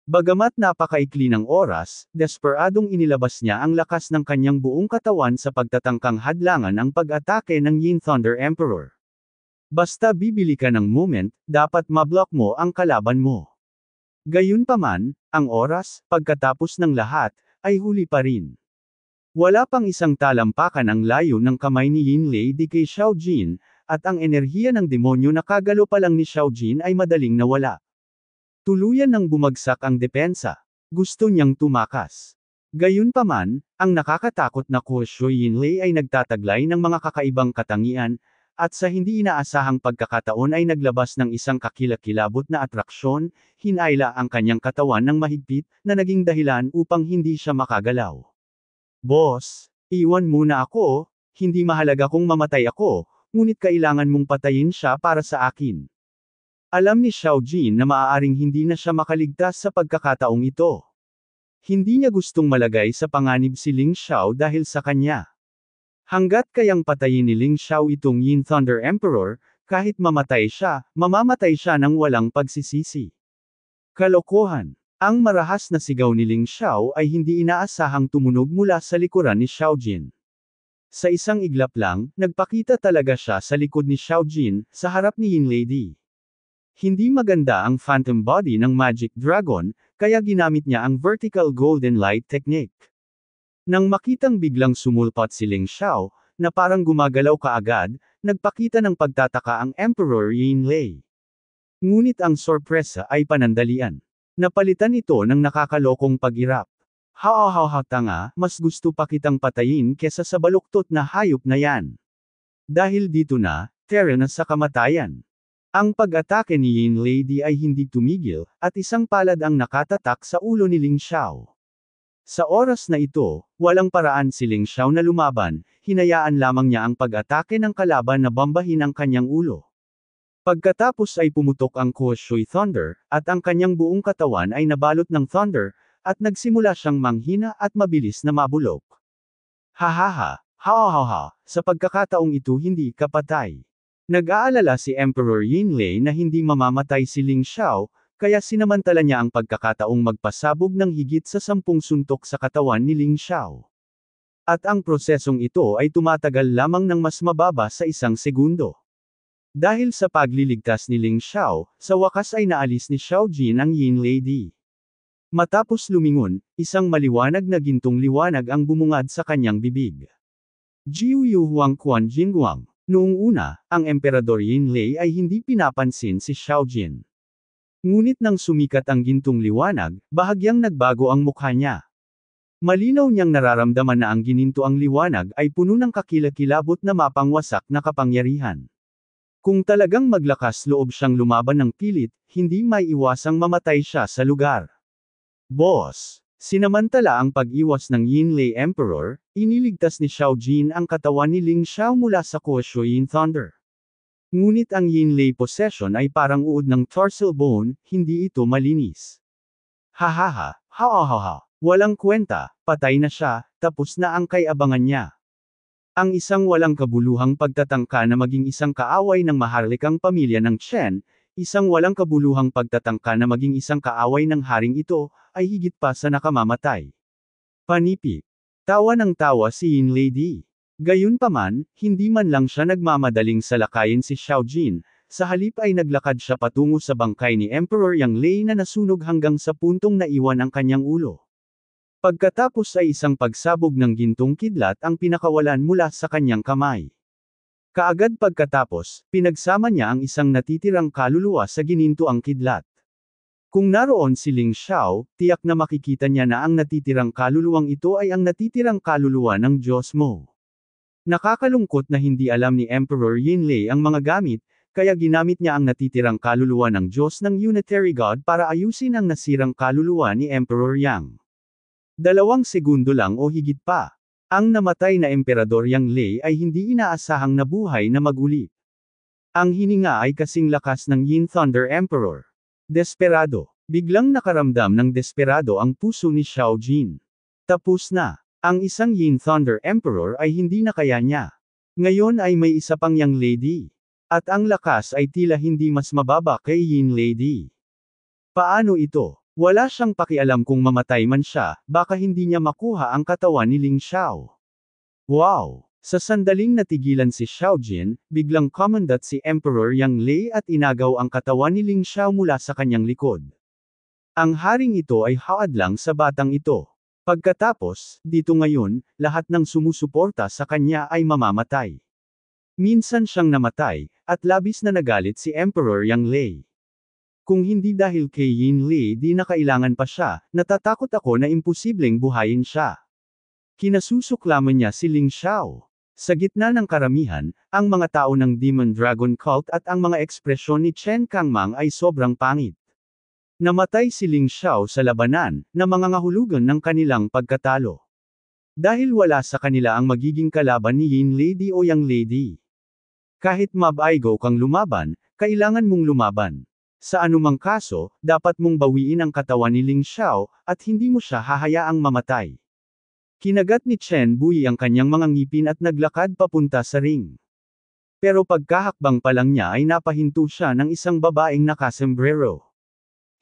Bagamat napakaikli ng oras, desperadong inilabas niya ang lakas ng kanyang buong katawan sa pagtatangkang hadlangan ang pag-atake ng Yin Thunder Emperor. Basta bibili ka ng moment, dapat mablock mo ang kalaban mo. Gayunpaman, ang oras, pagkatapos ng lahat, ay huli pa rin. Wala pang isang talampakan ang layo ng kamay ni Yin Lei kay Xiao Jin, at ang enerhiya ng demonyo na kagalo pa lang ni Xiao Jin ay madaling nawala. Tuluyan nang bumagsak ang depensa. Gusto niyang tumakas. Gayunpaman, ang nakakatakot na Kuo Yin Lei ay nagtataglay ng mga kakaibang katangian, at sa hindi inaasahang pagkakataon ay naglabas ng isang kakilakilabot na atraksyon, hinayla ang kanyang katawan ng mahigpit, na naging dahilan upang hindi siya makagalaw. Boss, iwan muna ako, hindi mahalaga kung mamatay ako, ngunit kailangan mong patayin siya para sa akin. Alam ni Xiao Jin na maaaring hindi na siya makaligtas sa pagkakataong ito. Hindi niya gustong malagay sa panganib si Ling Xiao dahil sa kanya. Hanggat kayang patayin ni Ling Xiao itong Yin Thunder Emperor, kahit mamamatay siya, mamamatay siya ng walang pagsisisi. Kalokohan. Ang marahas na sigaw ni Ling Xiao ay hindi inaasahang tumunog mula sa likuran ni Xiao Jin. Sa isang iglap lang, nagpakita talaga siya sa likod ni Xiao Jin, sa harap ni Yin Lei. Hindi maganda ang phantom body ng Magic Dragon, kaya ginamit niya ang vertical golden light technique. Nang makitang biglang sumulpot si Ling Xiao, na parang gumagalaw kaagad, nagpakita ng pagtataka ang Emperor Yin Lei. Ngunit ang sorpresa ay panandalian. Napalitan ito ng nakakalokong pag-irap. Tanga, mas gusto pa kitang patayin kesa sa baluktot na hayop na yan. Dahil dito na, tara na sa kamatayan. Ang pag-atake ni Yin Lei ay hindi tumigil, at isang palad ang nakatatak sa ulo ni Ling Xiao. Sa oras na ito, walang paraan si Ling Xiao na lumaban, hinayaan lamang niya ang pag-atake ng kalaban na bambahin ang kanyang ulo. Pagkatapos ay pumutok ang Kuo Shui Thunder, at ang kanyang buong katawan ay nabalot ng thunder, at nagsimula siyang manghina at mabilis na mabulok. Sa pagkakataong ito hindi ka patay. Nag-aalala si Emperor Yin Lei na hindi mamamatay si Ling Xiao, kaya sinamantala niya ang pagkakataong magpasabog ng higit sa 10 suntok sa katawan ni Ling Xiao. At ang prosesong ito ay tumatagal lamang ng mas mababa sa 1 segundo. Dahil sa pagliligtas ni Ling Xiao, sa wakas ay naalis ni Xiao Jin ang Yin Lei. Matapos lumingon, isang maliwanag na gintong liwanag ang bumungad sa kanyang bibig. Jiu Yu Huang Quan Jingguang. Noong una, ang Emperador Yin Lei ay hindi pinapansin si Xiao Jin. Ngunit nang sumikat ang gintong liwanag, bahagyang nagbago ang mukha niya. Malinaw niyang nararamdaman na ang gininto ang liwanag ay puno ng kakilakilabot na mapangwasak na kapangyarihan. Kung talagang maglakas loob siyang lumaban ng pilit, hindi maiiwasang mamatay siya sa lugar. Boss! Sinamantala ang pag-iwas ng Yin Lei Emperor, iniligtas ni Xiao Jin ang katawan ni Ling Xiao mula sa Kuo Shui Thunder. Ngunit ang Yin Lei possession ay parang uod ng tarsal bone, hindi ito malinis. Walang kwenta, patay na siya, tapos na ang kay-abangan niya. Ang isang walang kabuluhang pagtatangka na maging isang kaaway ng maharlikang pamilya ng Chen, isang walang kabuluhang pagtatangka na maging isang kaaway ng haring ito, ay higit pa sa nakamamatay. Panipik. Tawa ng tawa si Yin Lei. Gayunpaman, hindi man lang siya nagmamadaling salakayin si Xiao Jin, sa halip ay naglakad siya patungo sa bangkay ni Emperor Yang Lei na nasunog hanggang sa puntong naiwan ang kanyang ulo. Pagkatapos ay isang pagsabog ng gintong kidlat ang pinakawalan mula sa kanyang kamay. Kaagad pagkatapos, pinagsama niya ang isang natitirang kaluluwa sa ginintoang kidlat. Kung naroon si Ling Xiao, tiyak na makikita niya na ang natitirang kaluluwang ito ay ang natitirang kaluluwa ng Diyos mo. Nakakalungkot na hindi alam ni Emperor Yin Lei ang mga gamit, kaya ginamit niya ang natitirang kaluluwa ng Diyos ng Unitary God para ayusin ang nasirang kaluluwa ni Emperor Yang. 2 segundo lang o higit pa. Ang namatay na Emperador Yang Lei ay hindi inaasahang nabuhay na maguli. Ang hininga ay kasing lakas ng Yin Thunder Emperor. Desperado. Biglang nakaramdam ng desperado ang puso ni Xiao Jin. Tapos na. Ang isang Yin Thunder Emperor ay hindi na kaya niya. Ngayon ay may isa pang Yang Lei. At ang lakas ay tila hindi mas mababa kay Yin Lei. Paano ito? Wala siyang pakialam kung mamatay man siya, baka hindi niya makuha ang katawan ni Ling Xiao. Wow! Sa sandaling natigilan si Xiao Jin, biglang kumandat si Emperor Yang Lei at inagaw ang katawan ni Ling Xiao mula sa kanyang likod. Ang haring ito ay hawad lang sa batang ito. Pagkatapos, dito ngayon, lahat ng sumusuporta sa kanya ay mamamatay. Minsan siyang namatay, at labis na nagalit si Emperor Yang Lei. Kung hindi dahil kay Yin Li di na kailangan pa siya, natatakot ako na imposibleng buhayin siya. Kinasusuklaman niya si Ling Xiao. Sa gitna ng karamihan, ang mga tao ng Demon Dragon Cult at ang mga ekspresyon ni Chen Kangmang ay sobrang pangit. Namatay si Ling Xiao sa labanan, na mangangahulugan ng kanilang pagkatalo. Dahil wala sa kanila ang magiging kalaban ni Yin Lady o Yang Lady. Kahit mabaigo kang lumaban, kailangan mong lumaban. Sa anumang kaso, dapat mong bawiin ang katawan ni Ling Xiao, at hindi mo siya hahayaang mamatay. Kinagat ni Chen Bui ang kanyang mga ngipin at naglakad papunta sa ring. Pero pagkahakbang pa lang niya ay napahinto siya ng isang babaeng nakasombrero.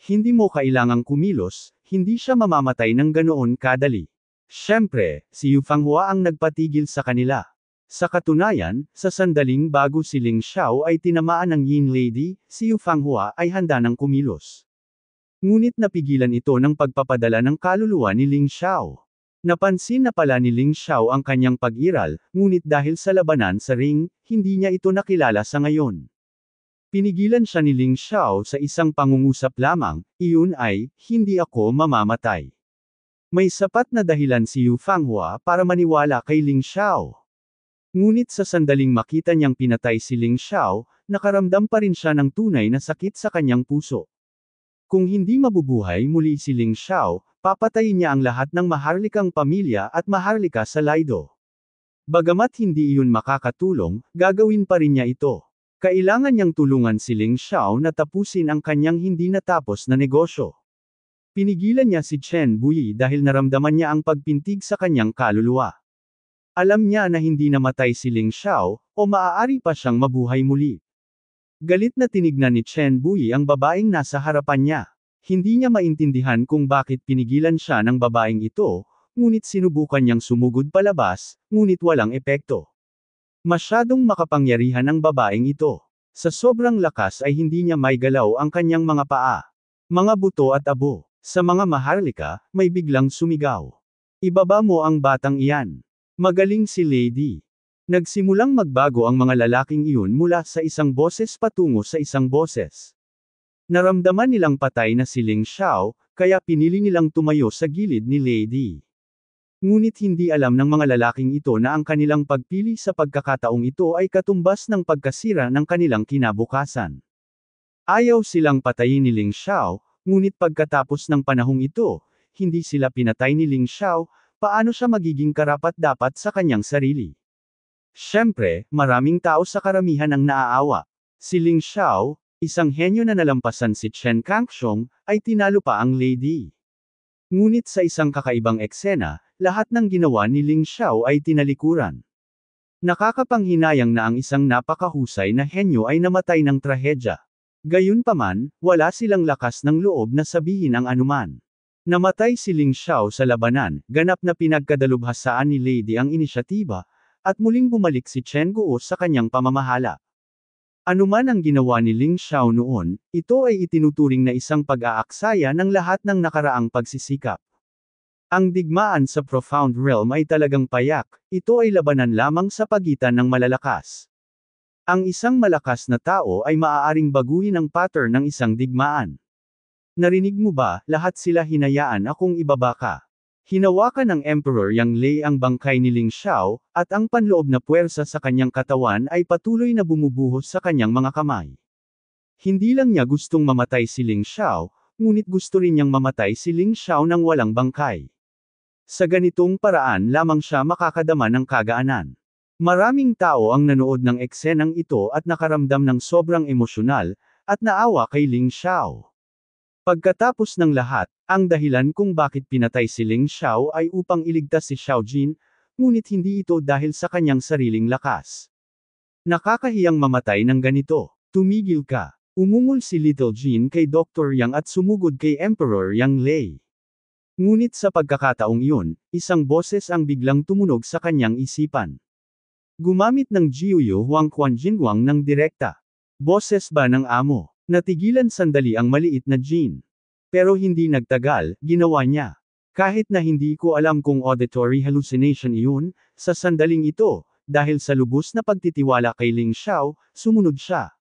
Hindi mo kailangang kumilos, hindi siya mamamatay ng ganoon kadali. Siyempre, si Yu Fanghua ang nagpatigil sa kanila. Sa katunayan, sa sandaling bago si Ling Xiao ay tinamaan ng Yin Lady, si Yu Fanghua ay handa ng kumilos. Ngunit napigilan ito ng pagpapadala ng kaluluwa ni Ling Xiao. Napansin na pala ni Ling Xiao ang kanyang pag-iral, ngunit dahil sa labanan sa ring, hindi niya ito nakilala sa ngayon. Pinigilan siya ni Ling Xiao sa isang pangungusap lamang, iyon ay, hindi ako mamamatay. May sapat na dahilan si Yu Fanghua para maniwala kay Ling Xiao. Ngunit sa sandaling makita niyang pinatay si Ling Xiao, nakaramdam pa rin siya ng tunay na sakit sa kanyang puso. Kung hindi mabubuhay muli si Ling Xiao, papatayin niya ang lahat ng maharlikang pamilya at maharlika sa Laido. Bagamat hindi iyon makakatulong, gagawin pa rin niya ito. Kailangan niyang tulungan si Ling Xiao na tapusin ang kanyang hindi natapos na negosyo. Pinigilan niya si Chen Bui dahil naramdaman niya ang pagpintig sa kanyang kaluluwa. Alam niya na hindi namatay si Ling Xiao, o maaari pa siyang mabuhay muli. Galit na tinignan ni Chen Bui ang babaeng nasa harapan niya. Hindi niya maintindihan kung bakit pinigilan siya ng babaeng ito, ngunit sinubukan niyang sumugod palabas, ngunit walang epekto. Masyadong makapangyarihan ang babaeng ito. Sa sobrang lakas ay hindi niya maigalaw ang kanyang mga paa. Mga buto at abo. Sa mga maharlika, may biglang sumigaw. Ibaba mo ang batang iyan. Magaling si Lady. Nagsimulang magbago ang mga lalaking iyon mula sa isang boses patungo sa isang boses. Naramdaman nilang patay na si Ling Xiao, kaya pinili nilang tumayo sa gilid ni Lady. Ngunit hindi alam ng mga lalaking ito na ang kanilang pagpili sa pagkakataong ito ay katumbas ng pagkasira ng kanilang kinabukasan. Ayaw silang patayin ni Ling Xiao, ngunit pagkatapos ng panahong ito, hindi sila pinatay ni Ling Xiao, paano siya magiging karapat-dapat sa kanyang sarili? Siyempre, maraming tao sa karamihan ang naaawa. Si Ling Xiao, isang henyo na nalampasan si Chen Kangxiong, ay tinalo pa ang Lady. Ngunit sa isang kakaibang eksena, lahat ng ginawa ni Ling Xiao ay tinalikuran. Nakakapanghinayang na ang isang napakahusay na henyo ay namatay ng trahedya. Gayunpaman, wala silang lakas ng loob na sabihin ang anuman. Namatay si Ling Xiao sa labanan, ganap na pinagkadalubhasaan ni Lady ang inisyatiba, at muling bumalik si Chen Guo sa kanyang pamamahala. Anuman ang ginawa ni Ling Xiao noon, ito ay itinuturing na isang pag-aaksaya ng lahat ng nakaraang pagsisikap. Ang digmaan sa Profound Realm ay talagang payak, ito ay labanan lamang sa pagitan ng malalakas. Ang isang malakas na tao ay maaaring baguhin ang pattern ng isang digmaan. Narinig mo ba, lahat sila hinayaan akong ibaba ka. Hinawakan ng Emperor Yang Lei ang bangkay ni Ling Xiao, at ang panloob na puwersa sa kanyang katawan ay patuloy na bumubuhos sa kanyang mga kamay. Hindi lang niya gustong mamatay si Ling Xiao, ngunit gusto rin niyang mamatay si Ling Xiao nang walang bangkay. Sa ganitong paraan lamang siya makakadama ng kagaanan. Maraming tao ang nanood ng eksenang ito at nakaramdam ng sobrang emosyonal, at naawa kay Ling Xiao. Pagkatapos ng lahat, ang dahilan kung bakit pinatay si Ling Xiao ay upang iligtas si Xiao Jin, ngunit hindi ito dahil sa kanyang sariling lakas. Nakakahiyang mamatay ng ganito. Tumigil ka. Umungol si Little Jean kay Dr. Yang at sumugod kay Emperor Yang Lei. Ngunit sa pagkakataong iyon, isang boses ang biglang tumunog sa kanyang isipan. Gumamit ng Jiuyu Huang Quan Jinwang ng direkta. Boses ba ng amo? Natigilan sandali ang maliit na Jean. Pero hindi nagtagal, ginawa niya. Kahit na hindi ko alam kung auditory hallucination iyon, sa sandaling ito, dahil sa lubos na pagtitiwala kay Ling Xiao, sumunod siya.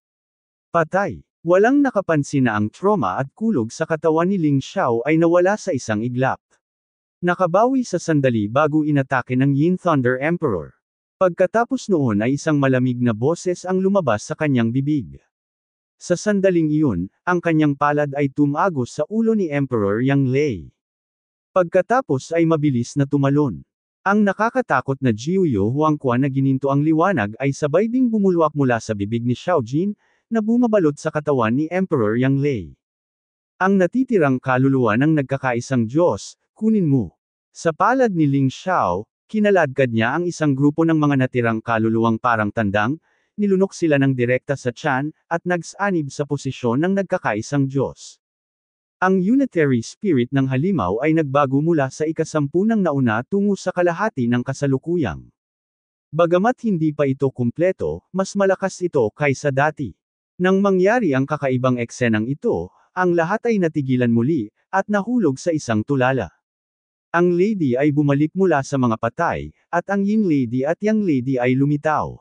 Patay. Walang nakapansin na ang trauma at kulog sa katawan ni Ling Xiao ay nawala sa isang iglap. Nakabawi sa sandali bago inatake ng Yin Thunder Emperor. Pagkatapos noon ay isang malamig na boses ang lumabas sa kanyang bibig. Sa sandaling iyon, ang kanyang palad ay tumagos sa ulo ni Emperor Yang Lei. Pagkatapos ay mabilis na tumalon. Ang nakakatakot na Jiuyu Huangquan na gininto ang liwanag ay sabay ding bumulwak mula sa bibig ni Xiao Jin, na bumabalot sa katawan ni Emperor Yang Lei. Ang natitirang kaluluwa ng nagkakaisang Diyos, kunin mo. Sa palad ni Ling Xiao, kinaladkad niya ang isang grupo ng mga natirang kaluluwang parang tandang, nilunok sila ng direkta sa tiyan, at nagsanib sa posisyon ng nagkakaisang Diyos. Ang unitary spirit ng halimaw ay nagbago mula sa ikasampu ng nauna tungo sa kalahati ng kasalukuyang. Bagamat hindi pa ito kumpleto, mas malakas ito kaysa dati. Nang mangyari ang kakaibang eksenang ito, ang lahat ay natigilan muli, at nahulog sa isang tulala. Ang lady ay bumalik mula sa mga patay, at ang Yin Lady at Yang Lady ay lumitaw.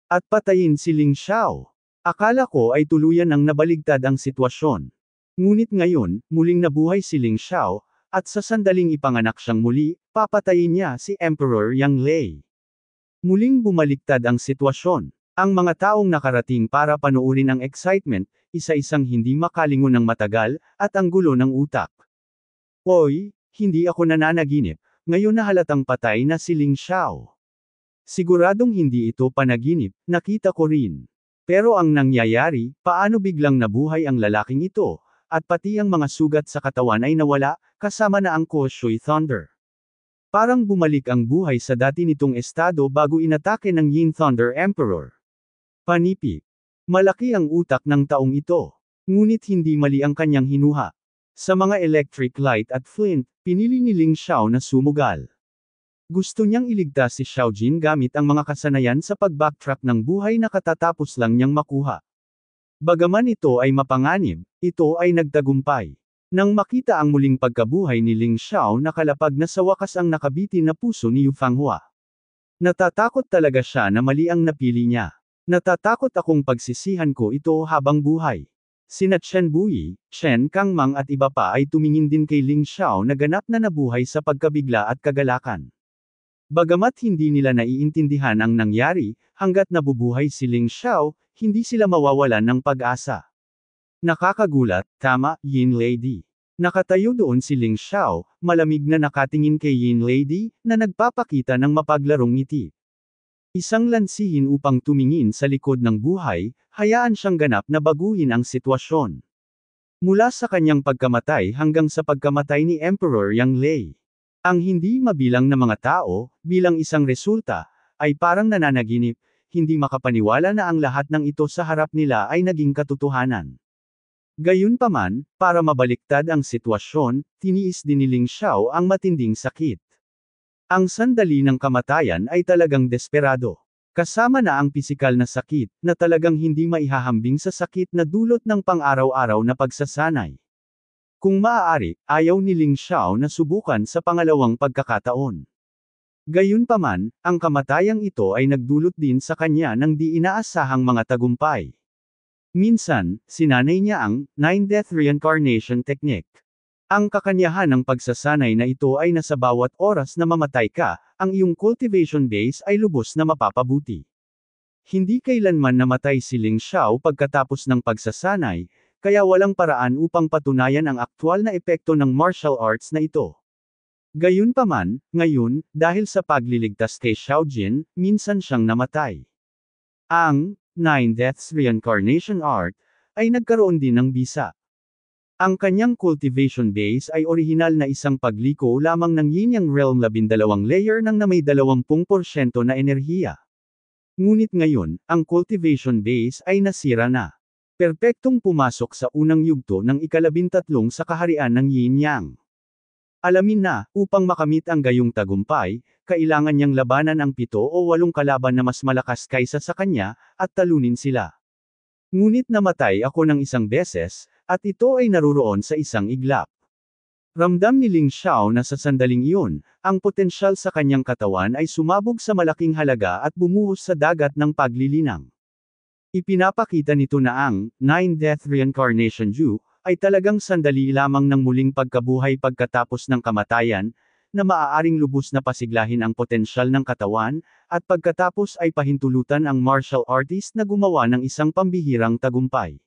At patayin si Ling Xiao. Akala ko ay tuluyan ang nabaligtad ang sitwasyon. Ngunit ngayon, muling nabuhay si Ling Xiao, at sa sandaling ipanganak siyang muli, papatayin niya si Emperor Yang Lei. Muling bumaliktad ang sitwasyon. Ang mga taong nakarating para panoorin ang excitement, isa-isang hindi makalingon ng matagal, at ang gulo ng utak. Oy, hindi ako nananaginip, ngayon na halatang patay na si Ling Xiao. Siguradong hindi ito panaginip, nakita ko rin. Pero ang nangyayari, paano biglang nabuhay ang lalaking ito, at pati ang mga sugat sa katawan ay nawala, kasama na ang Koshui Thunder. Parang bumalik ang buhay sa dati nitong estado bago inatake ng Yin Thunder Emperor. Panipik. Malaki ang utak ng taong ito. Ngunit hindi mali ang kanyang hinuha. Sa mga electric light at flint, pinili ni Ling Xiao na sumugal. Gusto niyang iligtas si Xiao Jin gamit ang mga kasanayan sa pag-backtrack ng buhay na katatapos lang niyang makuha. Bagaman ito ay mapanganib, ito ay nagtagumpay. Nang makita ang muling pagkabuhay ni Ling Xiao nakalapag na sa wakas ang nakabitin na puso ni Yu Fanghua. Natatakot talaga siya na mali ang napili niya. Natatakot akong pagsisihan ko ito habang buhay. Sina Chen Buyi, Chen Kangmang at iba pa ay tumingin din kay Ling Xiao na ganap na nabuhay sa pagkabigla at kagalakan. Bagamat hindi nila naiintindihan ang nangyari, hanggat nabubuhay si Ling Xiao, hindi sila mawawalan ng pag-asa. Nakakagulat, tama, Yin Lady. Nakatayo doon si Ling Xiao, malamig na nakatingin kay Yin Lady, na nagpapakita ng mapaglarong ngiti. Isang lansihin upang tumingin sa likod ng buhay, hayaan siyang ganap na baguhin ang sitwasyon. Mula sa kanyang pagkamatay hanggang sa pagkamatay ni Emperor Yang Lei. Ang hindi mabilang na mga tao, bilang isang resulta, ay parang nananaginip, hindi makapaniwala na ang lahat ng ito sa harap nila ay naging katotohanan. Gayunpaman, para mabaliktad ang sitwasyon, tiniis din ni Ling Xiao ang matinding sakit. Ang sandali ng kamatayan ay talagang desperado. Kasama na ang pisikal na sakit, na talagang hindi maihahambing sa sakit na dulot ng pang-araw-araw na pagsasanay. Kung maaari, ayaw ni Ling Xiao na subukan sa pangalawang pagkakataon. Gayunpaman, ang kamatayang ito ay nagdulot din sa kanya ng di inaasahang mga tagumpay. Minsan, sinanay niya ang 9-death reincarnation technique. Ang kakanyahan ng pagsasanay na ito ay nasa bawat oras na mamatay ka, ang iyong cultivation base ay lubos na mapapabuti. Hindi kailanman namatay si Ling Xiao pagkatapos ng pagsasanay, kaya walang paraan upang patunayan ang aktwal na epekto ng martial arts na ito. Gayunpaman, ngayon, dahil sa pagliligtas kay Xiao Jin, minsan siyang namatay. Ang 9 Deaths Reincarnation Art ay nagkaroon din ng bisa. Ang kanyang cultivation base ay orihinal na isang pagliko lamang ng Yin-Yang Realm 12 layer ng na may 20% na enerhiya. Ngunit ngayon, ang cultivation base ay nasira na. Perpektong pumasok sa unang yugto ng ika-13 sa kaharian ng Yin-Yang. Alamin na, upang makamit ang gayong tagumpay, kailangan niyang labanan ang 7 o 8 kalaban na mas malakas kaysa sa kanya, at talunin sila. Ngunit namatay ako ng isang beses, at ito ay naruroon sa isang iglap. Ramdam ni Ling Xiao na sa sandaling iyon, ang potensyal sa kanyang katawan ay sumabog sa malaking halaga at bumuhos sa dagat ng paglilinang. Ipinapakita nito na ang Nine Death Reincarnation Ju ay talagang sandali lamang ng muling pagkabuhay pagkatapos ng kamatayan, na maaaring lubos na pasiglahin ang potensyal ng katawan, at pagkatapos ay pahintulutan ang martial artist na gumawa ng isang pambihirang tagumpay.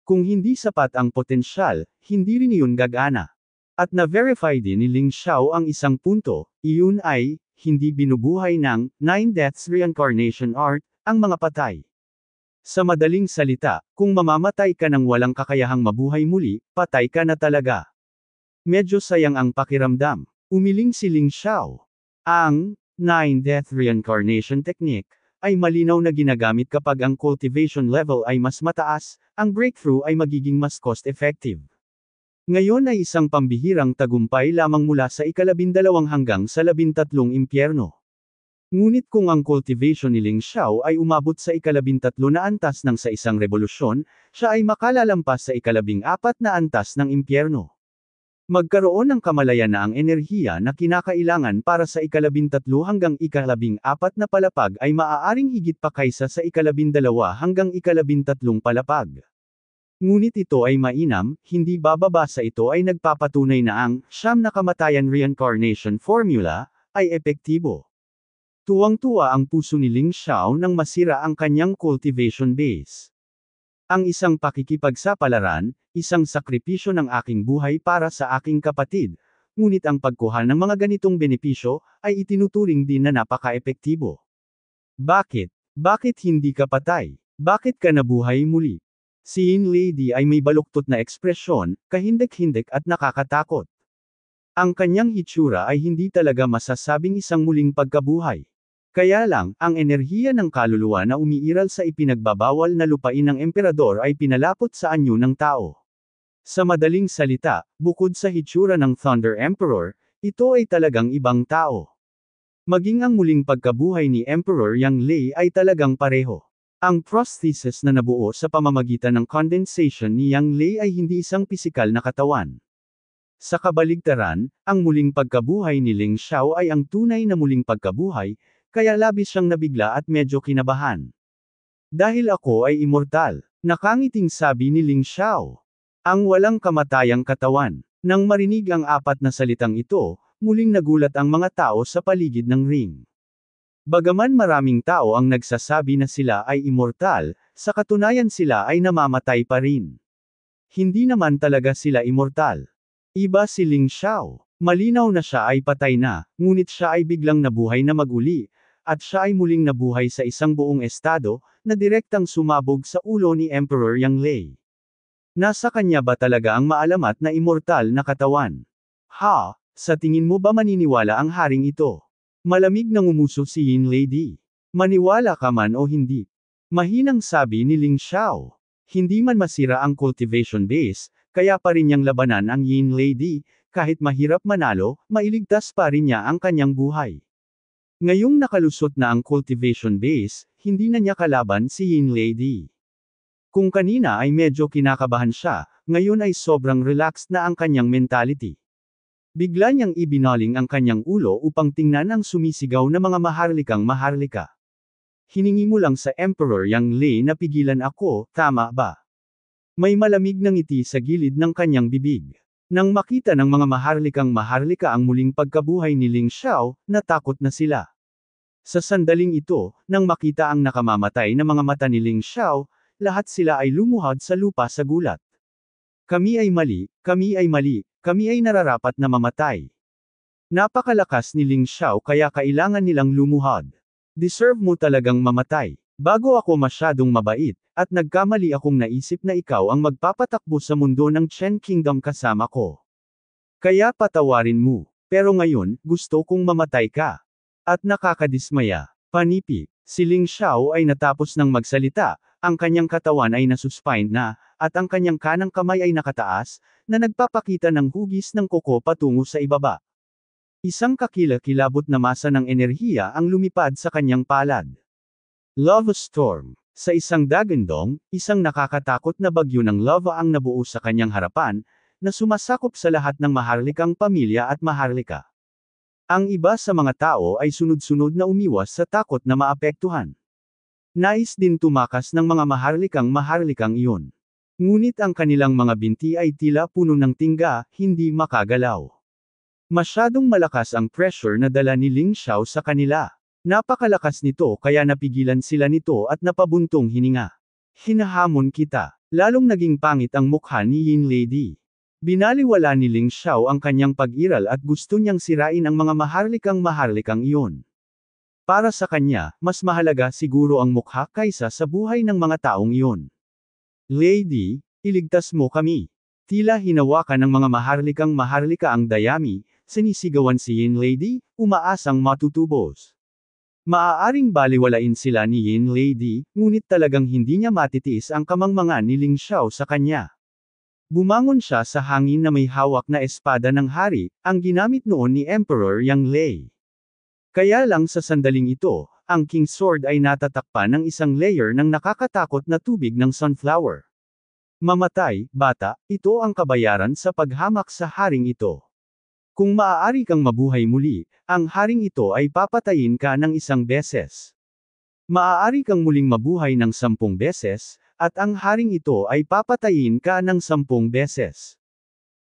Kung hindi sapat ang potensyal, hindi rin iyon gagana. At na-verify din ni Ling Xiao ang isang punto, iyon ay, hindi binubuhay ng Nine Deaths Reincarnation Art, ang mga patay. Sa madaling salita, kung mamamatay ka ng walang kakayahang mabuhay muli, patay ka na talaga. Medyo sayang ang pakiramdam. Umiling si Ling Xiao. Ang Nine Death Reincarnation Technique ay malinaw na ginagamit kapag ang cultivation level ay mas mataas, ang breakthrough ay magiging mas cost-effective. Ngayon ay isang pambihirang tagumpay lamang mula sa ika-12 hanggang sa 13 impyerno. Ngunit kung ang cultivation ni Ling Xiao ay umabot sa ika-13 na antas ng sa isang revolusyon, siya ay makalalampas sa ika-14 na antas ng impyerno. Magkaroon ng kamalayan na ang enerhiya na kinakailangan para sa ika-13 hanggang ika-14 na palapag ay maaaring higit pa kaysa sa ika-12 hanggang ika-13 palapag. Ngunit ito ay mainam, hindi bababa sa ito ay nagpapatunay na ang 9 na kamatayan reincarnation formula ay epektibo. Tuwang-tuwa ang puso ni Ling Xiao nang masira ang kanyang cultivation base. Ang isang pakikipagsapalaran, isang sakripisyo ng aking buhay para sa aking kapatid, ngunit ang pagkuha ng mga ganitong benepisyo, ay itinuturing din na napaka-epektibo. Bakit? Bakit hindi ka patay? Bakit ka nabuhay muli? Si Yin Lady ay may baluktot na ekspresyon, kahindik-hindik at nakakatakot. Ang kanyang hitsura ay hindi talaga masasabing isang muling pagkabuhay. Kaya lang, ang enerhiya ng kaluluwa na umiiral sa ipinagbabawal na lupain ng emperador ay pinalapot sa anyo ng tao. Sa madaling salita, bukod sa hitsura ng Thunder Emperor, ito ay talagang ibang tao. Maging ang muling pagkabuhay ni Emperor Yang Lei ay talagang pareho. Ang prosthesis na nabuo sa pamamagitan ng condensation ni Yang Lei ay hindi isang pisikal na katawan. Sa kabaligtaran, ang muling pagkabuhay ni Ling Xiao ay ang tunay na muling pagkabuhay, kaya labis siyang nabigla at medyo kinabahan. Dahil ako ay immortal, nakangiting sabi ni Ling Xiao. Ang walang kamatayang katawan. Nang marinig ang 4 na salitang ito, muling nagulat ang mga tao sa paligid ng ring. Bagaman maraming tao ang nagsasabi na sila ay immortal, sa katunayan sila ay namamatay pa rin. Hindi naman talaga sila immortal. Iba si Ling Xiao. Malinaw na siya ay patay na, ngunit siya ay biglang nabuhay na mag-uli, at siya ay muling nabuhay sa isang buong estado, na direktang sumabog sa ulo ni Emperor Yang Lei. Nasa kanya ba talaga ang maalamat na immortal na katawan? Ha? Sa tingin mo ba maniniwala ang haring ito? Malamig nang umuso si Yin Lady. Maniwala ka man o hindi. Mahinang sabi ni Ling Xiao. Hindi man masira ang cultivation base, kaya pa rin niyang labanan ang Yin Lady, kahit mahirap manalo, mailigtas pa rin niya ang kanyang buhay. Ngayong nakalusot na ang cultivation base, hindi na niya kalaban si Yin Lady. Kung kanina ay medyo kinakabahan siya, ngayon ay sobrang relaxed na ang kanyang mentality. Bigla niyang ibinaling ang kanyang ulo upang tingnan ang sumisigaw na mga maharlikang maharlika. Hiningi mo lang sa Emperor Yang Lei na pigilan ako, tama ba? May malamig na ngiti sa gilid ng kanyang bibig. Nang makita ng mga maharlikang maharlika ang muling pagkabuhay ni Ling Xiao, natakot na sila. Sa sandaling ito, nang makita ang nakamamatay na mga mata ni Ling Xiao, lahat sila ay lumuhod sa lupa sa gulat. Kami ay mali, kami ay mali, kami ay nararapat na mamatay. Napakalakas ni Ling Xiao kaya kailangan nilang lumuhod. Deserve mo talagang mamatay. Bago ako masyadong mabait, at nagkamali akong naisip na ikaw ang magpapatakbo sa mundo ng Chen Kingdom kasama ko. Kaya patawarin mo, pero ngayon, gusto kong mamatay ka. At nakakadismaya, panipi, si Ling Xiao ay natapos ng magsalita, Ang kanyang katawan ay nasuspine na, at ang kanyang kanang kamay ay nakataas, na nagpapakita ng hugis ng kuko patungo sa ibaba. Isang kakilakilabot na masa ng enerhiya ang lumipad sa kanyang palad. Lava Storm. Sa isang dagandong, isang nakakatakot na bagyo ng lava ang nabuo sa kanyang harapan, na sumasakop sa lahat ng maharlikang pamilya at maharlika. Ang iba sa mga tao ay sunod-sunod na umiwas sa takot na maapektuhan. Nais din tumakas ng mga maharlikang iyon. Ngunit ang kanilang mga binti ay tila puno ng tingga, hindi makagalaw. Masyadong malakas ang pressure na dala ni Ling Xiao sa kanila. Napakalakas nito kaya napigilan sila nito at napabuntong hininga. Hinahamon kita. Lalong naging pangit ang mukha ni Yin Lady. Binaliwala ni Ling Xiao ang kanyang pag-iral at gusto niyang sirain ang mga maharlikang iyon. Para sa kanya, mas mahalaga siguro ang mukha kaysa sa buhay ng mga taong iyon. Lady, iligtas mo kami. Tila hinawakan ng mga maharlikang ang dayami, sinisigawan si Yin Lady, umaasang matutubos. Maaaring baliwalain sila ni Yin Lady, ngunit talagang hindi niya matitiis ang kamangmangan ni Ling Xiao sa kanya. Bumangon siya sa hangin na may hawak na espada ng hari, ang ginamit noon ni Emperor Yang Lei. Kaya lang sa sandaling ito, ang King Sword ay natatakpan ng isang layer ng nakakatakot na tubig ng sunflower. Mamatay, bata, ito ang kabayaran sa paghamak sa haring ito. Kung maaari kang mabuhay muli, ang haring ito ay papatayin ka ng 1 beses. Maaari kang muling mabuhay ng 10 beses, at ang haring ito ay papatayin ka ng 10 beses.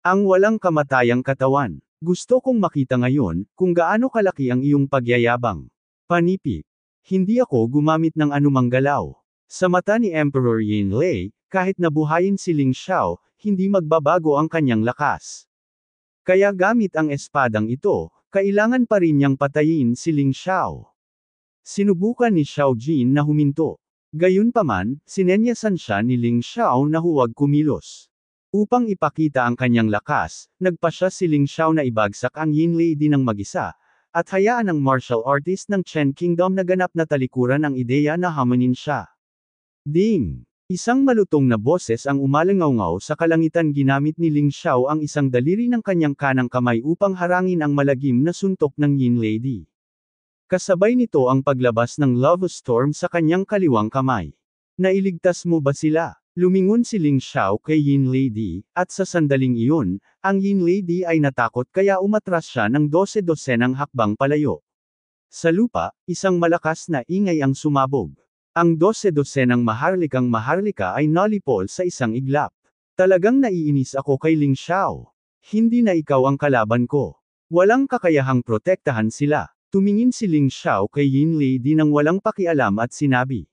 Ang walang kamatayang katawan. Gusto kong makita ngayon, kung gaano kalaki ang iyong pagyayabang. Panipik. Hindi ako gumamit ng anumang galaw. Sa mata ni Emperor Yin Lei, kahit nabuhayin si Ling Xiao, hindi magbabago ang kanyang lakas. Kaya gamit ang espadang ito, kailangan pa rin niyang patayin si Ling Xiao. Sinubukan ni Xiao Jin na huminto. Gayunpaman, sinenyasan siya ni Ling Xiao na huwag kumilos. Upang ipakita ang kanyang lakas, nagpasya si Ling Xiao na ibagsak ang Yin Lady ng mag-isa, at hayaan ang martial artist ng Chen Kingdom na ganap na talikuran ang ideya na hamanin siya. Ding! Isang malutong na boses ang umalangaw sa kalangitan. Ginamit ni Ling Xiao ang isang daliri ng kanyang kanang kamay upang harangin ang malagim na suntok ng Yin Lady. Kasabay nito ang paglabas ng Lava Storm sa kanyang kaliwang kamay. Nailigtas mo ba sila? Lumingon si Ling Xiao kay Yin Lady, at sa sandaling iyon, ang Yin Lady ay natakot kaya umatras siya ng 12-dosenang hakbang palayo. Sa lupa, isang malakas na ingay ang sumabog. Ang 12-dosenang maharlikang ay nalipol sa isang iglap. Talagang naiinis ako kay Ling Xiao. Hindi na ikaw ang kalaban ko. Walang kakayahang protektahan sila. Tumingin si Ling Xiao kay Yin Lady nang walang pakialam at sinabi.